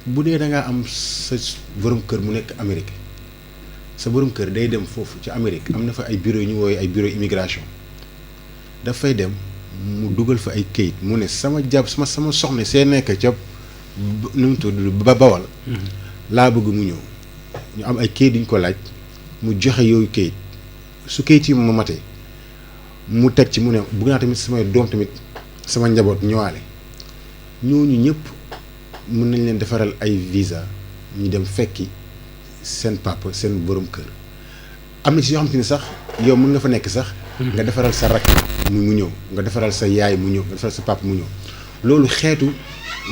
bu dee da ngaa am sa borom kër mu nekk Amérique sa borom kër day dem foofu ci Amérique am na fa ay bureau yu ñu wooyee ay bureau immigration dafay dem mu dugal fa ay kayit mu ne sama soxna see nekk ca nu mu tudd ba Bawal laa bëgg mu ñëw ñu am ay kayit duñ ko laaj mu joxe yooyu kayit su kayit yi ma matee mu teg ci mu ne bëgg naa tamit samay doom tamit sama njaboot ñëwaale ñooñu ñëpp mën nañ leen defaral ay visa ñu dem fekki seen papa seen borom kër am na ci yoo xam te ni sax yow mën nga fa nekk sax nga defaral sa rakk mu ñëw nga defaral sa yaay mu ñëw nga defaral sa papa mu ñëw loolu xeetu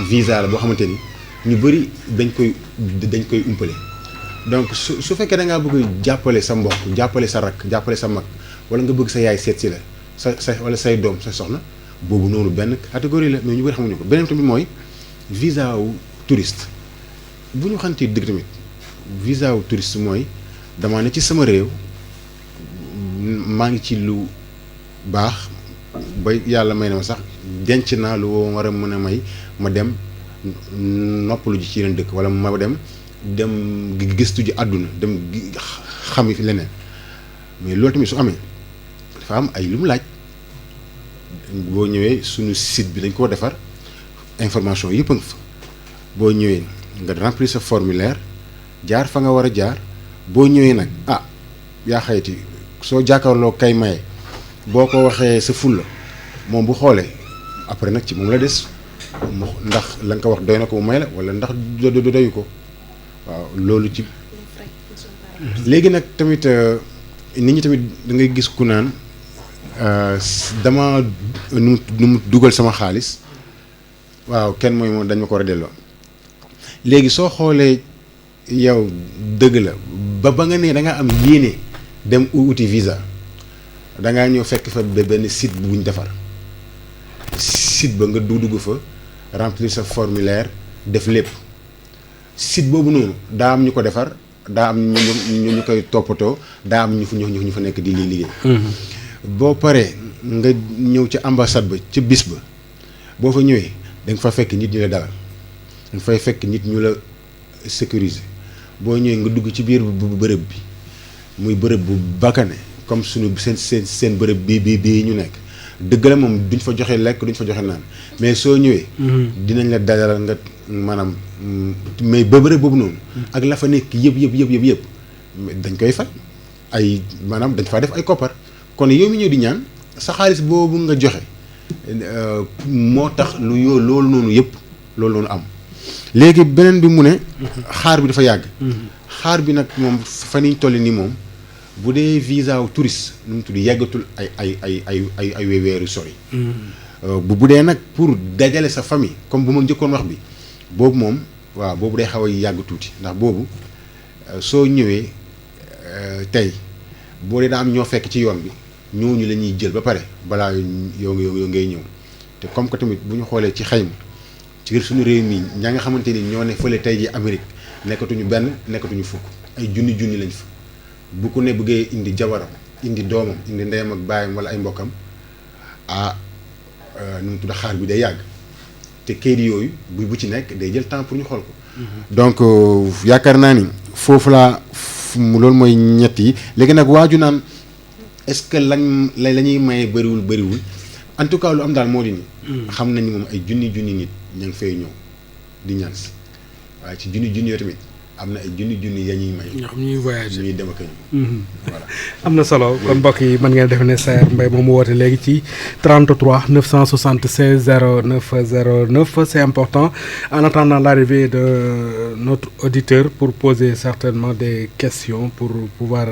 visa la boo xamante ni ñu bëri dañ koy umpale donc su fekkee da ngaa bëgg jàppale sa mbokk jàppale sa rakk jàppale sa mag wala nga bëgg sa yaay seet si la sa wala say doom sa soxna boobu noonu benn catégorie la mais ñu bëri xamuñu ko beneen tamit mooy visa wu touriste bu ñu xamante dëgg tamit visa wu touriste mooy dama ne ci sama réew maa ngi ci lu baax ba yàlla may na ma sax denc naa lu war a mën a may ma dem noppalu ji ci yeneen dëkk wala ma dem gëstu ji àdduna dem xam fi leneen mais loolu tamit su amee dafa am ay lu mu laaj boo ñëwee suñu site bi dañ koo defar information yëpp a nga fa boo ñëwee nga remplir sa formulaire jaar fa nga war a jaar boo ñëwee nag yaa xayti soo jàkkaarloo kay maye boo ko waxee sa fulla moom bu xoolee après nag ci moom la des ndax la nga ko wax doy na ko mu may la wala ndax doyu ko waaw loolu ci. léegi nag tamit nit ñi tamit da ngay gis ku naan dama nu mu dugal sama xaalis waaw kenn mooy moom dañ ma ko war a delloo léegi soo xoolee yow dëgg la ba nga ne da nga am yéene dem uti visa da ngaa ñëw fekk fa benn site bu ñu defar site ba nga dugg fa remplir sa formulaire def lépp site boobu noonu daa am ñu ko defar daa am ñu koy toppatoo daa am ñu fa nekk di liggéey. boo paree nga ñëw ci ambassade ba ca bis ba boo fa ñëwee da nga fa fekk nit ñu la dalal da nga fay fekk nit ñu la sécuriser boo ñëwee nga dugg ci biir bërëb bi muy bërëb bu bakkane comme suñu seen bërëb bii ñu nekk dëgg la moom duñ fa joxe lekk duñ fa joxe naan mais soo ñëwee. dinañ la dalal nga maanaam mais ba bërëb boobu noonu. ak la fa nekk yëpp dañ koy fay ay maanaam dañ faa def ay koppar. kon yow mi ñëw di ñaan sa xaalis boobu nga joxe moo tax loolu noonu am léegi beneen bi mu ne xaar bi dafa yàgg xaar bi nag moom fa niñ toll nii moom bu dee visa wu touriste nu mu tudd yàggatul ay weeru sori bu dee nag pour dajale sa famille comme bu ma njëkkoon wax bi boobu moom waaw boobu day xaw a yàgg tuuti ndax boobu soo ñëwee tey boo dee daa am ñoo fekk ci yoon bi ñooñu la ñuy jël ba pare balaa yow ngay ñëw te comme que tamit bu ñu xoolee ci xayma ci suñu réew mi ñaa nga xamante ni ñoo ne fële tey ji Amérique nekkatuñu benn nekkatuñu fukk ay junni lañ fa bu ku ne bëggee indi jabaram indi doomam indi ndeyam ak baayam wala ay mbokkam nu mu tudd xaar bi day yàgg te kayit yooyu bu ci nekk day jël temps pour ñu xool ko. donc yaakaar naa ni foofu loolu mooy ñett yi léegi nag waaju naan est-ce que la ñuy maye bëriwul en tout cas lu am daal moo di ni xam nañu moom ay junni nit ña ngi fay ñëw di ñaan si waaye ci junni yooyu tamit am na ay junni ya ñuy may. ñoo xam ñuy voyage ñuy dem ak ñëw. voilà am na solo kon mbokk yi mën ngeen def ne Saer Mbaye moom mu woote léegi ci 33 976 09 09 c'est important en attendant l'arrivée de notre auditeur pour poser certainement des questions pour pouvoir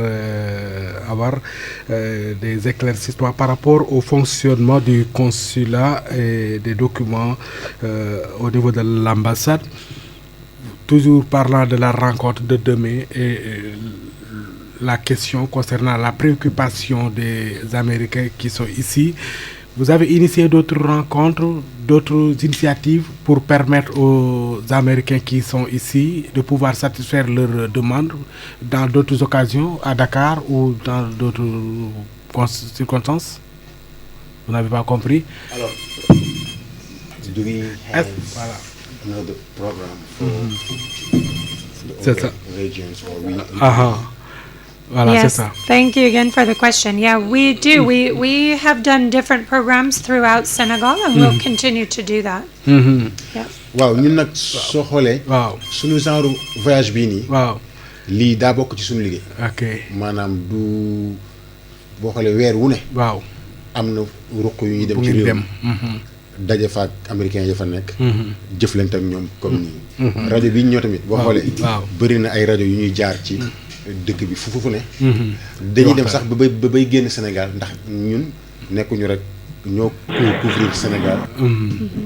avoir des éclaircissements par rapport au fonctionnement du consulat et des documents au niveau de l'ambassade. Toujours parlant de la rencontre de demain et la question concernant la préoccupation des Américains qui sont ici, vous avez initié d'autres rencontres, d'autres initiatives pour permettre aux Américains qui sont ici de pouvoir satisfaire leurs demandes dans d'autres occasions, à Dakar ou dans d'autres circonstances? Vous n'avez pas compris? Alors, do we have another program for the regions or we Voilà, yes, c'est ça. thank you again for the question. Yeah, we do. We have done different programs throughout Senegal, and we'll continue to do that. Yeah. waaw ñun nag soo xoolee. waaw suñu genre voyage bii nii. waaw lii daa bokk ci suñu liggéey. ok maanaam du boo xoolee weer wu ne. waaw am na ruq yu ñuy dem bu ci ngeen réew dem. mi daje fa ak américains ya fa nekk. jëflante ak ñoom comme nii. rajo bi ñoo tamit boo xoolee. waaw bëri na ay rajo yu ñuy jaar ci dëkk bi fu ne. dañuy dem sax ba bay génn Sénégal ndax ñun nekkuñu rek ñoo couvrir Sénégal.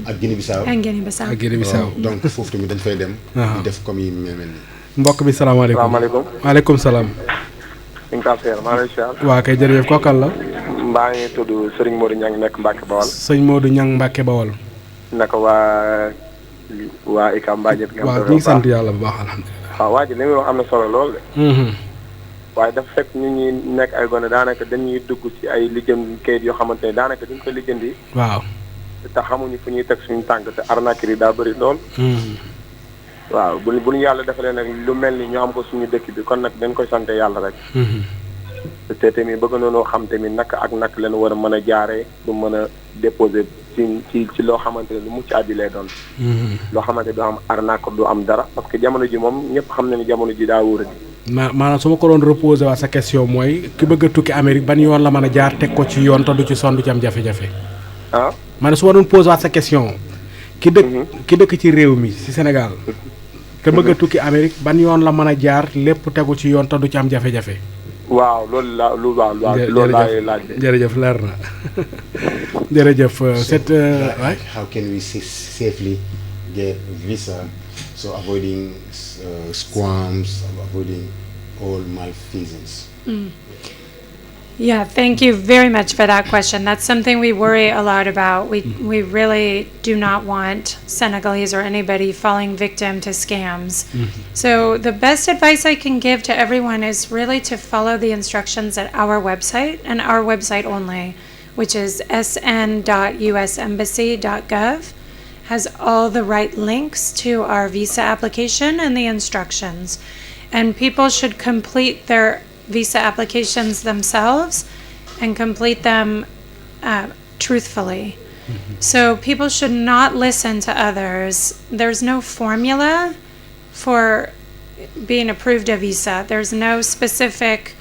ak Guinée-Bissau. And Guinea-Bissau. ak Guinée-Bissau. donc foofu tamit dañ fay dem. di def comme yi mel nii. mbokk bi salaamaaleykum. salaamaaleykum. maaleykum salaam. sëñ Kasseer maa ngi lay siyaar. waa kay jërëjëf kookal la. mbaa ngi tudd Serigne Modou Niang nekk Mbacke Bawal. sëñ Modou Niang Mbacke Bawal. naka waa ICA mbaa ñëpp. waaw ñu ngi sant yàlla bu baax alhamdulilah. waaw waa ji li muy wax am na solo lool de. waaye dafa fekk ñu ñuy nekk ay gone daanaka dañuy dugg ci ay lijjanti kayit yoo xamante ne daanaka duñ ko lijjanti. waaw. te xamuñu fu ñuy teg suñu tànk te arnaque yi daa bëri lool. waaw bu ñu yàlla defalee nag lu mel ni ñu am ko suñu dëkk bi kon nag dañ koy sante yàlla rek. te tamit bëgg nañoo xam tamit naka ak naka leen war a mën a jaaree du mën a déposer ci loo xamante ne lu mucc àddi lay doon. loo xamante du am arnaque du am dara parce que jamono ji moom ñëpp xam na ni jamono ji daa wóor di. maanaam su ma ko doon reposer waa sa question mooy ki bëgg a tukki Amérique ban yoon la mën a jaar teg ko ci yoon te du ci sonn du ci am jafe-jafe. ah. ma ne su ma doon posé waat sa question. ki dëkk ci réew mi ci Sénégal. te bëgg a tukki Amérique ban yoon la mën a jaar lépp tegu ci yoon te du ci am jafe-jafe. waaw loolu laay laaj. jërëjëf leer na jërëjëf. How can we safely get visa so avoiding scams, avoiding all malfeasance? Yeah, thank you very much for that question. That's something we worry a lot about. We really do not want Senegalese or anybody falling victim to scams. So the best advice I can give to everyone is really to follow the instructions at our website and our website only, which is sn.usembassy.gov. Has all the right links to our visa application and the instructions. And people should complete their visa applications themselves and complete them truthfully. So people should not listen to others. There's no formula for being approved a visa. There's no specific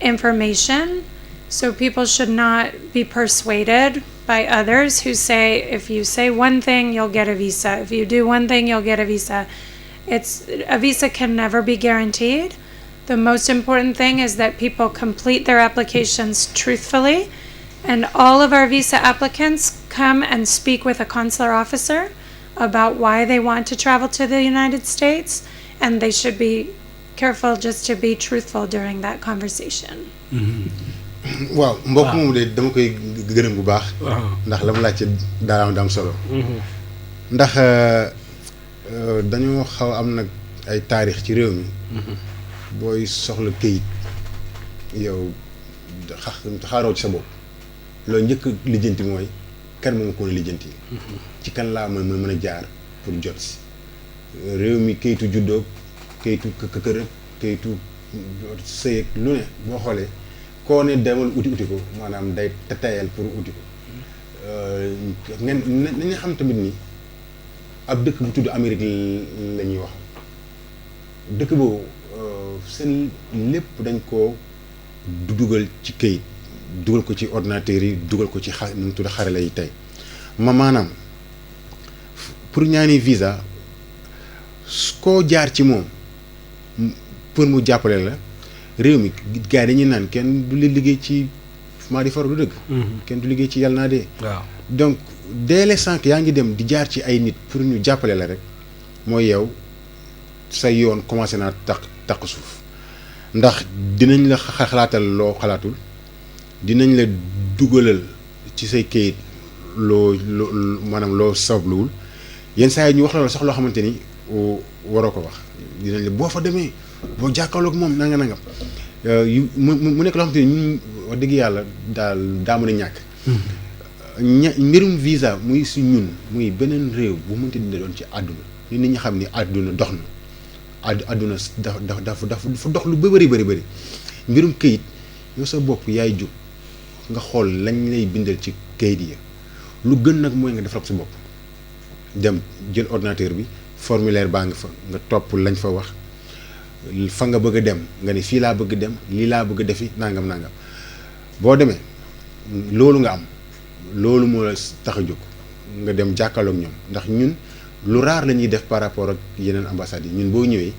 information. So people should not be persuaded by others who say, if you say one thing, you'll get a visa. If you do one thing, you'll get a visa. A visa can never be guaranteed. The most important thing is that people complete their applications truthfully, and all of our visa applicants come and speak with a consular officer about why they want to travel to the United States, and they should be careful just to be truthful during that conversation. waaw mbokk moom de dama koy gërëm bu baax. ndax la ma laaj ci daam solo. ndax dañoo xaw am nag ay taarix ci réew mi. booy soxla këyit yow xaaroo ci sa bopp loolu njëkk lijjanti mooy kan moom ko lijjanti ci kan laa mooy mën a jaar pour jot si réew mi këyitu juddoo këyitu kër këyitu sëy ak lu ne boo xoolee koo ne demal uti ko maanaam day tayal pour uti ko ngeen nañu xam tamit ni ab dëkk bu tudd Amérique la ñuy wax dëkk boobu seen lépp dañ ko dugal ci këyit dugal ko ci ordinateur yi dugal ko ci nu mu tudd xarala yi tey maanaam pour ñaani visa koo jaar ci moom pour mu jàppale la réew mi gars yi dañuy naan kenn du liggéey ci maa di faru du dëgg kenn du liggéey ci yàlla naa dee donc dès l'instant yaa ngi dem di jaar ci ay nit pour ñu jàppale la rek mooy yow sa yoon commencé naa taq suuf ndax dinañ la xalaatal loo xalaatul dinañ la dugalal ci say kayit loo maanaam loo sabluwul yenn saa yi ñu wax la sax loo xamante ni waroo ko wax dinañ la boo fa demee boo jàkkaarloog moom nanga mu nekk loo xamante ni ñun wax dëgg yàlla daal daa mën a ñàkk mbirum visa muy si ñun muy beneen réew bu mënti dina doon ci àdduna ni nit ñi xam ni àdduna dox na àdduna dafa dox lu bëri mbirum këyit yow sa bopp yaay jóg nga xool lañ lay bindal ci këyit yi lu gën nag mooy nga defal ko sa bopp dem jël ordinateur bi formulaire baa ngi fa nga topp lañ fa wax fa nga bëgg a dem nga ne fii laa bëgg dem lii laa bëgg a defi nangam boo demee loolu nga am loolu moo la tax a jóg nga dem jàkkaarloog ñoom ndax ñun lu raar la ñuy def par rapport ak yeneen ambassades yi ñun boo ñëwee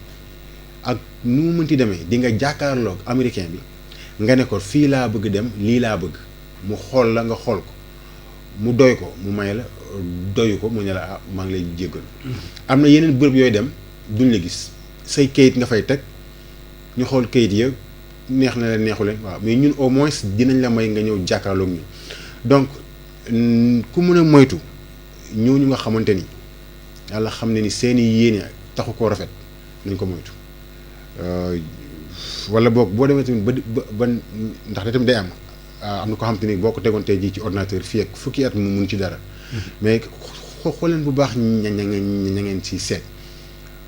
ak nu mu mënti demee di nga jàkkaarloog américain bi nga ne ko fii laa bëgg dem lii laa bëgg mu xool la nga xool ko mu doy ko mu may la doyu ko mu ne la maa ngi lay jéggal am na yeneen bërëb yooyu dem duñ la gis say kayit nga fay teg ñu xool kayit ya neex na leen neexu leen waaw mais ñun au moins dinañ la may nga ñëw jàkkaarloog ñun donc ku mën a moytu ñooñu nga xamante ni yàlla xam ne ni seeni yéene taxu koo rafet nañ ko moytu wala boog boo demee tamit ba ndax da tamit day am na ko xamante ni boo ko tegoon tey jii ci ordinateur fii ak fukki at mu mun ci dara mais xooleen bu baax ña ngeen ci seet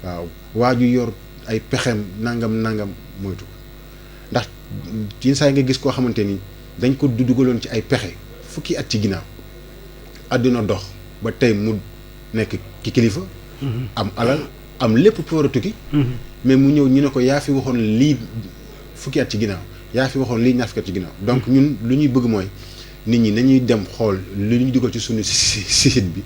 waaw waa ju yor ay pexem nangam moytu ndax yenn saa yi nga gis koo xamante ni dañ ko dugaloon ci ay pexe fukki at ci ginnaaw àdduna dox ba tey mu nekk ki kilifa am alal am lépp pour war a tukki mais mu ñëw ñu ne ko yaa fi waxoon lii fukki at ci ginnaaw yaa fi waxoon lii ñaar fukki at ci ginnaaw donc ñun lu ñuy bëgg mooy nit ñi nañuy dem xool lu ñu dugal ci suñu site bi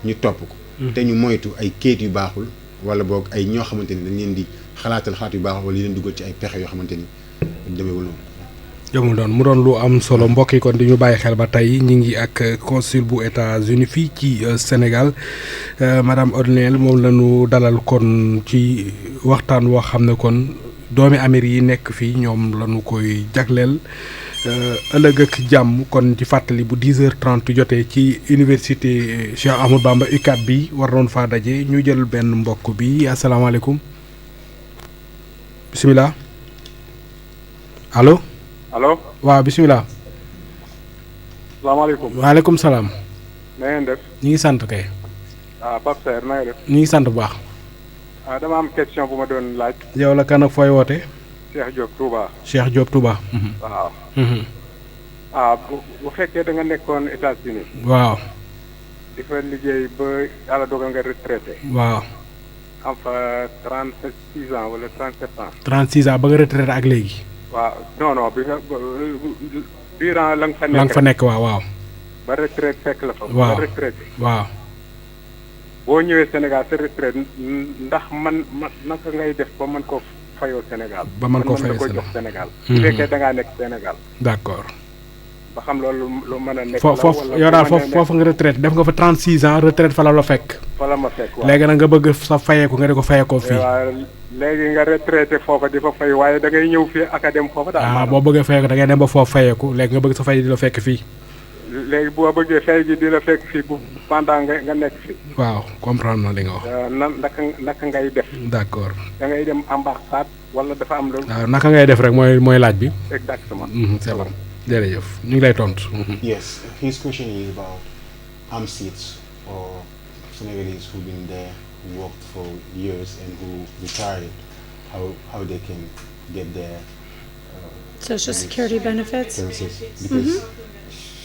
ñu topp ko. te ñu moytu ay kayit yu baaxul wala boog ay ñoo xamante ni dañ leen di xalaatal xalaat yu baaxul wala leen dugal ci ay pexe yoo xamante ni demeewul noonu. jëmul doon mu doon lu am solo mbokk yi kon di ñu bàyyi xel ba tey ñu ngi ak consul bu États-Unis fii ci Sénégal madame O'Neill moom la ñu dalal kon ci waxtaan woo xam ne kon doomi Amérique yi nekk fii ñoom la ñu koy jagleel ëllëg ak jàmm kon ci fàttali bu 10h30 jotee ci université Cheikh Ahmadou Bamba UCAB bi war noon faa daje ñu jël benn mbokk bi asalaamaaleykum bisimilah allo. allo waaw bisimilah. salaamaaleykum. waaleykum salaam. na ngeen def. ñu ngi sant kay. Pape Serre na nga def. ñu ngi sant bu baax. dama am question bu ma doon laaj. yow la kan ak fooy woote. Cheikh Diop Touba. Cheikh Diop Touba. waaw. bu fekkee da nga nekkoon États-Unis. waaw. di fa liggéey ba yàlla dogal nga retraité. waaw. am fa 36 ans wala 37 ans. 36 ans ba nga retraité ak léegi. waaw non bi nga durant la nga fa nekk. la nga fa nekk waaw. ba retraite fekk la fa. waaw ba retraité. waaw. boo ñëwee Sénégal sa retraite ndax naka ngay def ba mën ko fayoo Sénégal. ba mën koo fayoo ko jox Sénégal. su fekkee da ngaa nekk Sénégal. d'accord. ba xam loolu lu mën a nekk. foofu yow daal foofu nga retraite def nga fa 36 ans retraite fa la fekk. fa la ma fekk waaw léegi nag nga bëgg sa fayeeku nga di ko fayeekoo fii. waaw léegi nga retraité foofa di fa fay waaye da ngay ñëw fii académie foofa daal. boo bëggee fayeeku da ngay dem ba foofu fayeeku léegi nga bëgg sa fay di la fekk fii. léegi boo bëggee fay gi di la fekk fii bu pendant nga nekk fii. waaw comprendre na li nga wax. naka ngay def. d'accord. da ngay dem ambassade wala dafa am loolu. waaw naka ngay def rek mooy laaj bi. exactement. c'est bon jërëjëf ñu ngi lay tontu. Yes, his question is about armed seats or Senegalese who've been there, who worked for years and who retired, how they can get their Social Security benefits. Because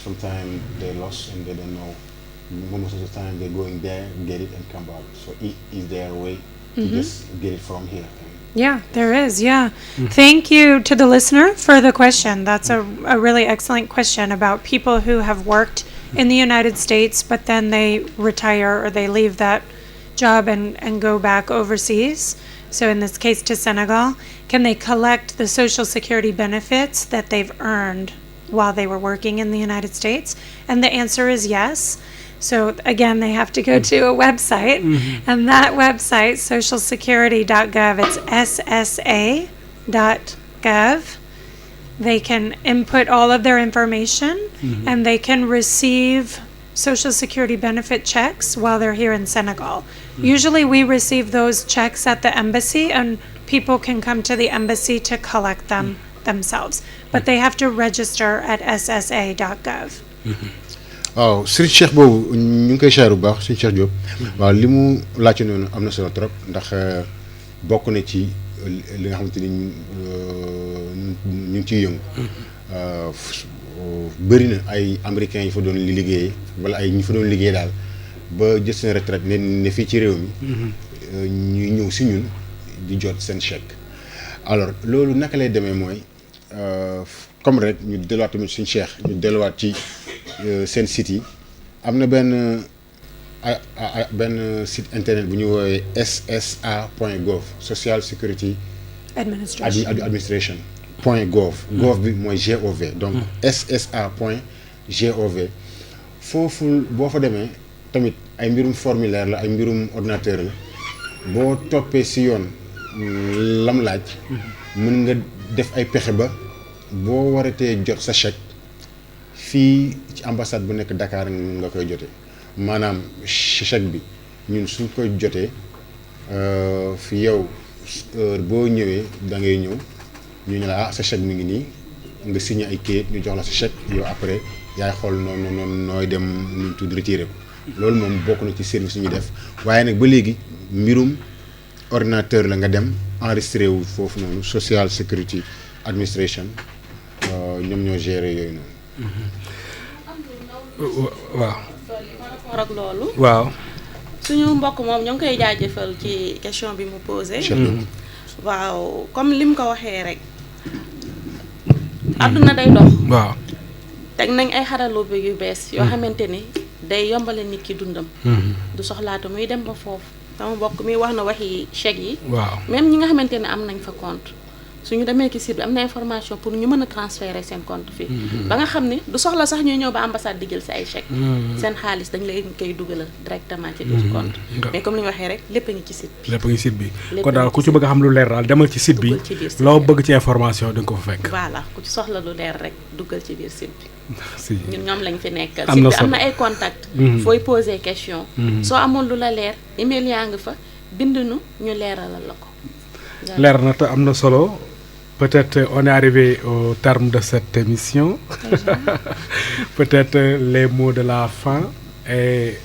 sometimes they lost and they don't know. Most of the time they're going there, get it and come back. So is there a way to just get it from here? Yeah, there is. Yeah. Thank you to the listener for the question. That's a really excellent question about people who have worked in the United States, but then they retire or they leave that job and go back overseas. So in this case to Senegal, can they collect the Social Security benefits that they've earned while they were working in the United States? And the answer is yes. So again, they have to go to a website, and that website, socialsecurity.gov, it's ssa.gov. They can input all of their information, and they can receive Social Security benefit checks while they're here in Senegal. Usually we receive those checks at the embassy, and people can come to the embassy to collect them themselves. But they have to register at ssa.gov. waaw Serigne Cheikh boobu ñu ngi koy xaar bu baax Serigne Cheikh Diop. waaw li mu laajte noonu am na solo trop ndax bokk na ci li nga xamante ni ñu ngi ciy yëngu. bëri na ay américains yi fa doon liggéeyee wala ay ñu fa doon liggéey daal ba jël seen retraite ne fii ci réew mi. ñuy ñëw si ñun di jot seen chèque. alors loolu naka lay demee mooy comme rek ñu delluwaat tamit suñu Cheikh ñu delluwaat ci seen site yi am na benn site internet bu ñu woowee ssa.gov Social Security Administration .gov. gov bi mooy gov donc ssa.gov foofu boo fa demee tamit ay mbirum formulaire la ay mbirum ordinateur la boo toppee si yoon lam laaj mën nga def ay pexe ba boo waratee jot sa chèque fii ci ambassade bu nekk Dakar nga koy jotee maanaam chèque bi ñun suñ koy jotee fi yow heure boo ñëwee da ngay ñëw ñu ne la sa chèque mi ngi nii nga signé ay kayit ñu jox la sa chèque yow après yaay xool noonu nooy dem nuñ tudd retiré ko loolu moom bokk na ci service yu ñuy def waaye nag ba léegi mbirum ordinateur la nga dem enregistré wu foofu noonu Social Security Administration ñoom ñoo géré yooyu noonu. waaw. par rapport ak loolu. waaw. suñu mbokk moom ñoo ngi koy jaajëfal ci question bi mu posé. waaw comme lim ko waxee rek. àdduna day dox. waaw. teg nañ ay xaralo bi yu bees yoo xamante ni day yombale nit ki dundam du soxlaatu muy dem ba foofu sama mbokk mi wax na waxi chèque yi même ñi nga xamante ne am nañ fa compte suñu demee ci site bi am na information pour ñu mën a transférer seen compte fii ba nga xam ne du soxla sax ñuy ñëw ba ambassade di jël si ay chèque seen xaalis dañ lay koy dugalal directement ci biir compte mais comme li ñu waxee rek lépp a ngi ci site bi lépp a ngi site bi kon daal ku ci bëgg a xam lu leer daal demal ci site bi loo bëgg ci information da nga ko fa fekk voilà ku ci soxla lu leer rek duggal ci biir site bi ñun ñoom lañ fi nekkal am site na bi solo am na ay contact fooy poser question soo amoon lu la leer email yaa nga fa bind nu ñu leeralal la ko leer na te am na solo. Peut-être on est arrivé au terme de cette émission. Peut-être les mots de la fin. Et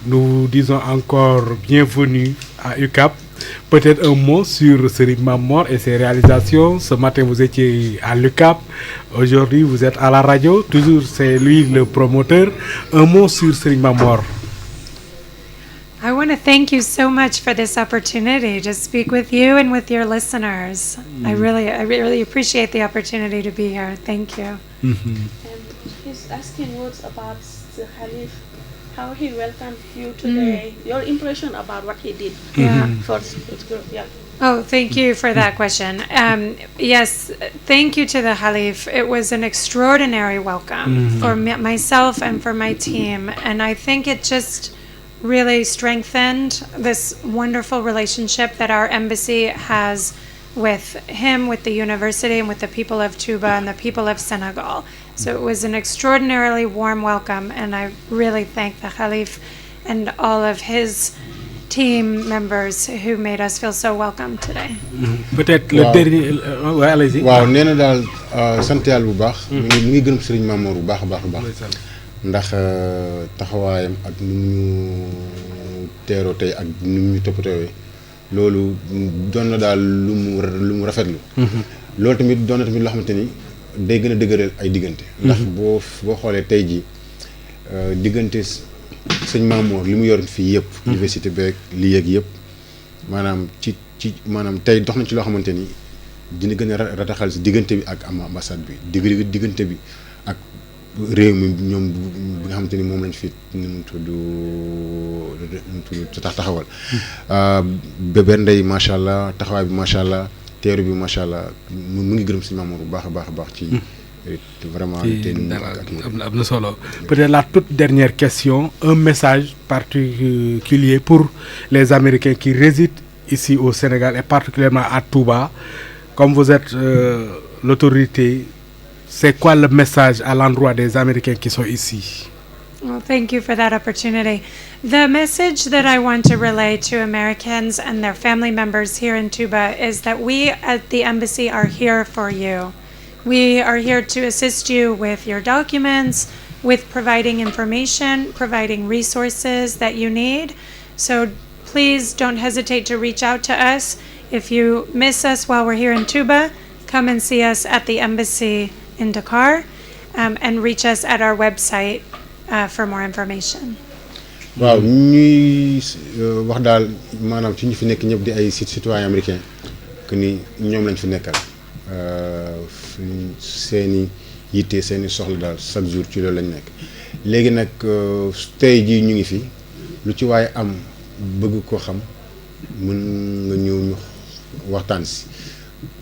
nous disons encore bienvenue à UCAP. Peut-être un mot sur Serigne Mame Mor et ses réalisations. Ce matin, vous étiez à l'UCAP. Aujourd'hui, vous êtes à la radio. Toujours, c'est lui le promoteur. Un mot sur Serigne Mame Mor. I want to thank you so much for this opportunity to speak with you and with your listeners. I really appreciate the opportunity to be here. Thank you. He's asking words about the Khalif, how he welcomed you today. Your impression about what he did. First, it's good. Yeah. Oh, thank you for that question. Yes, thank you to the Khalif. It was an extraordinary welcome for myself and for my team, and I think it just really strengthened this wonderful relationship that our embassy has with him, with the university, and with the people of Touba and the people of Senegal. So it was an extraordinarily warm welcome, and I really thank the Khalif and all of his team members who made us feel so welcome today. Peut-être le dernier. Allez-y. waaw nee na daal sant yàlla bu baax. mu ngi gërëm Serigne Mame Mor bu baax a baax a baax. ndax taxawaayam ak nu ñu teeroo tey ak nu ñu toppatoo loolu doon na daal lu mu rafetlu. loolu tamit doon na tamit loo xamante ni day gën a dëgëral ay diggante. ndax boo xoolee tey jii diggante sëñ Mame Mor li mu yor fii yëpp. université beeg lii yeeg yëpp maanaam ci maanaam tey dox na ci loo xamante ni dina gën a rataxal si diggante bi ak ambassade bi diggante bi ak. réew mi ñoom bi nga xamante ni moom lañ fi nu mu tudd taxawal Bébé Ndeye macha allah taxawaay bi macha allah teeru bi macha allah mu ngi gërëm si Mame Mor bu baax a baax ci vraiment am na solo. Peut-être la toute dernière question, un message particulier pour les Américains qui résident ici au Sénégal et particulièrement à Touba. Comme vous êtes l'autorité, c'est quoi le message à l'endroit des Américains qui sont ici? Well, thank you for that opportunity. The message that I want to relay to Americans and their family members here in Touba is that we at the embassy are here for you. We are here to assist you with your documents, with providing information, providing resources that you need. So please don't hesitate to reach out to us. If you miss us while we're here in Touba, come and see us at the embassy in Dakar, and reach us at our website for more information. waaw ñuy wax daal maanaam ci ñu fi nekk ñëpp di ay citoyens américains que ni ñoom lañ fi nekkal seeni yitte seeni soxla daal chaque jour ci loolu lañ nekk léegi nag tey jii ñu ngi fi lu ci waaye am bëgg ko xam mën nga ñëw ñu waxtaan si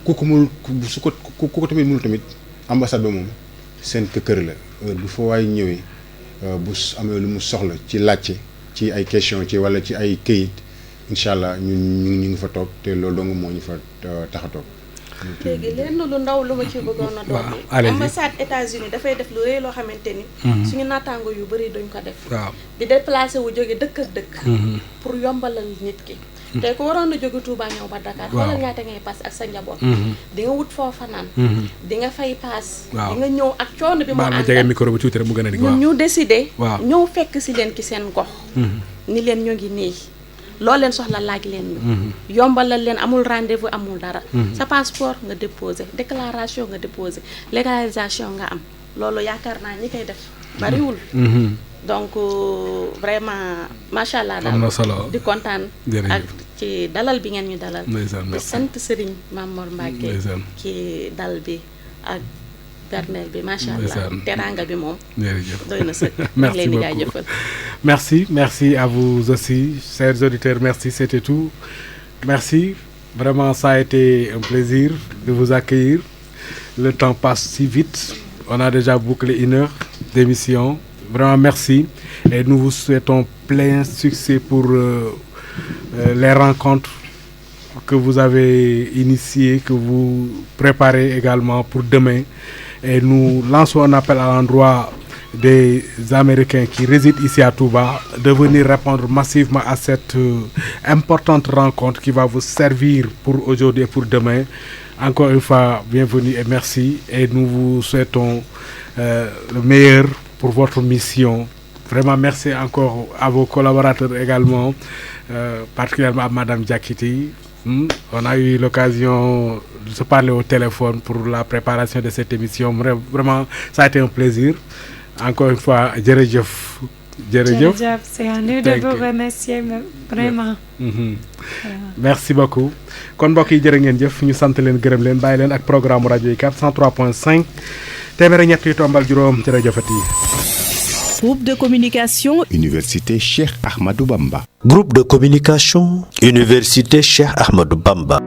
ku ko mënul su ko ku ko tamit mënul tamit ambassade ba moom seen kër la bu fa waay ñëwee bu amee lu mu soxla ci laajte ci ay question ci walla ci ay këyit incha allah ñu ngi fa toog te loolu dong moo ñu fa tax a toog. léegi lenn lu ndaw lu ma ci bëggoon a doon. ambassade États-Unis dafay def lu rëy loo xamante ni. suñu naataango yu bëri duñ ko def. di déplacé wu jóge dëkk ak dëkk. pour yombalal nit ki. tey ko waroon na jóge Touba ñëw ba Dakar. xoolal ñaata ngay paas ak sa njaboot. di nga wut foo fanaan. di nga fay paas. di nga ñëw ak coono bi mu àndal. jege micro bi tuuti rek mu gën a di. ñu décidé. ñëw fekk si leen ki seen gox. ni leen ñoo ngi nii. loo leen soxla laaj leen ñu. yombalal leen amul rendez-vous amul dara. sa passeport nga déposé déclaration nga déposé légalisation nga am loolu yaakaar naa ñi koy def bariwul. donc vraiment macha allah. am na solo di kontaan. ak ci dalal bi ngeen ñu dalal. di sant Serigne Mame Mor Mbacke ci dal bi ak bernel bi macha allah teranga bi moom. jërëjëf doy na sëkk. merci beaucoup merci à vous aussi chers auditeurs, merci, c'était tout. Merci, vraiment ça a été un plaisir de vous accueillir. Le temps passe si vite, on a déjà bouclé 1 heure d'émission. Vraiment merci et nous vous souhaitons plein succès pour les rencontres que vous avez initiées, que vous préparez également pour demain. Et nous lançons un appel à l'endroit des Américains qui résident ici à Touba de venir répondre massivement à cette importante rencontre qui va vous servir pour aujourd'hui et pour demain. Encore une fois, bienvenue et merci. Et nous vous souhaitons le meilleur pour votre mission. Vraiment merci encore à vos collaborateurs également, particulièrement à Madame Diakiti. On a eu l'occasion de se parler au téléphone pour la préparation de cette émission. Vraiment, ça a été un plaisir. Encore une fois, jërëjëf. Jërëjëf, c'est à nous de vous remercier vraiment. Merci beaucoup. kon mbokk yi jërë ngeen jëf ñu sant leen gërëm leen bàyyi leen ak programme rajo UCAB 103.5 téeméer ñett yu tombal juróom jërëjëfati. Groupe de communication Université Cheikh Ahmadou Bamba. Groupe de communication Université Cheikh Ahmadou Bamba.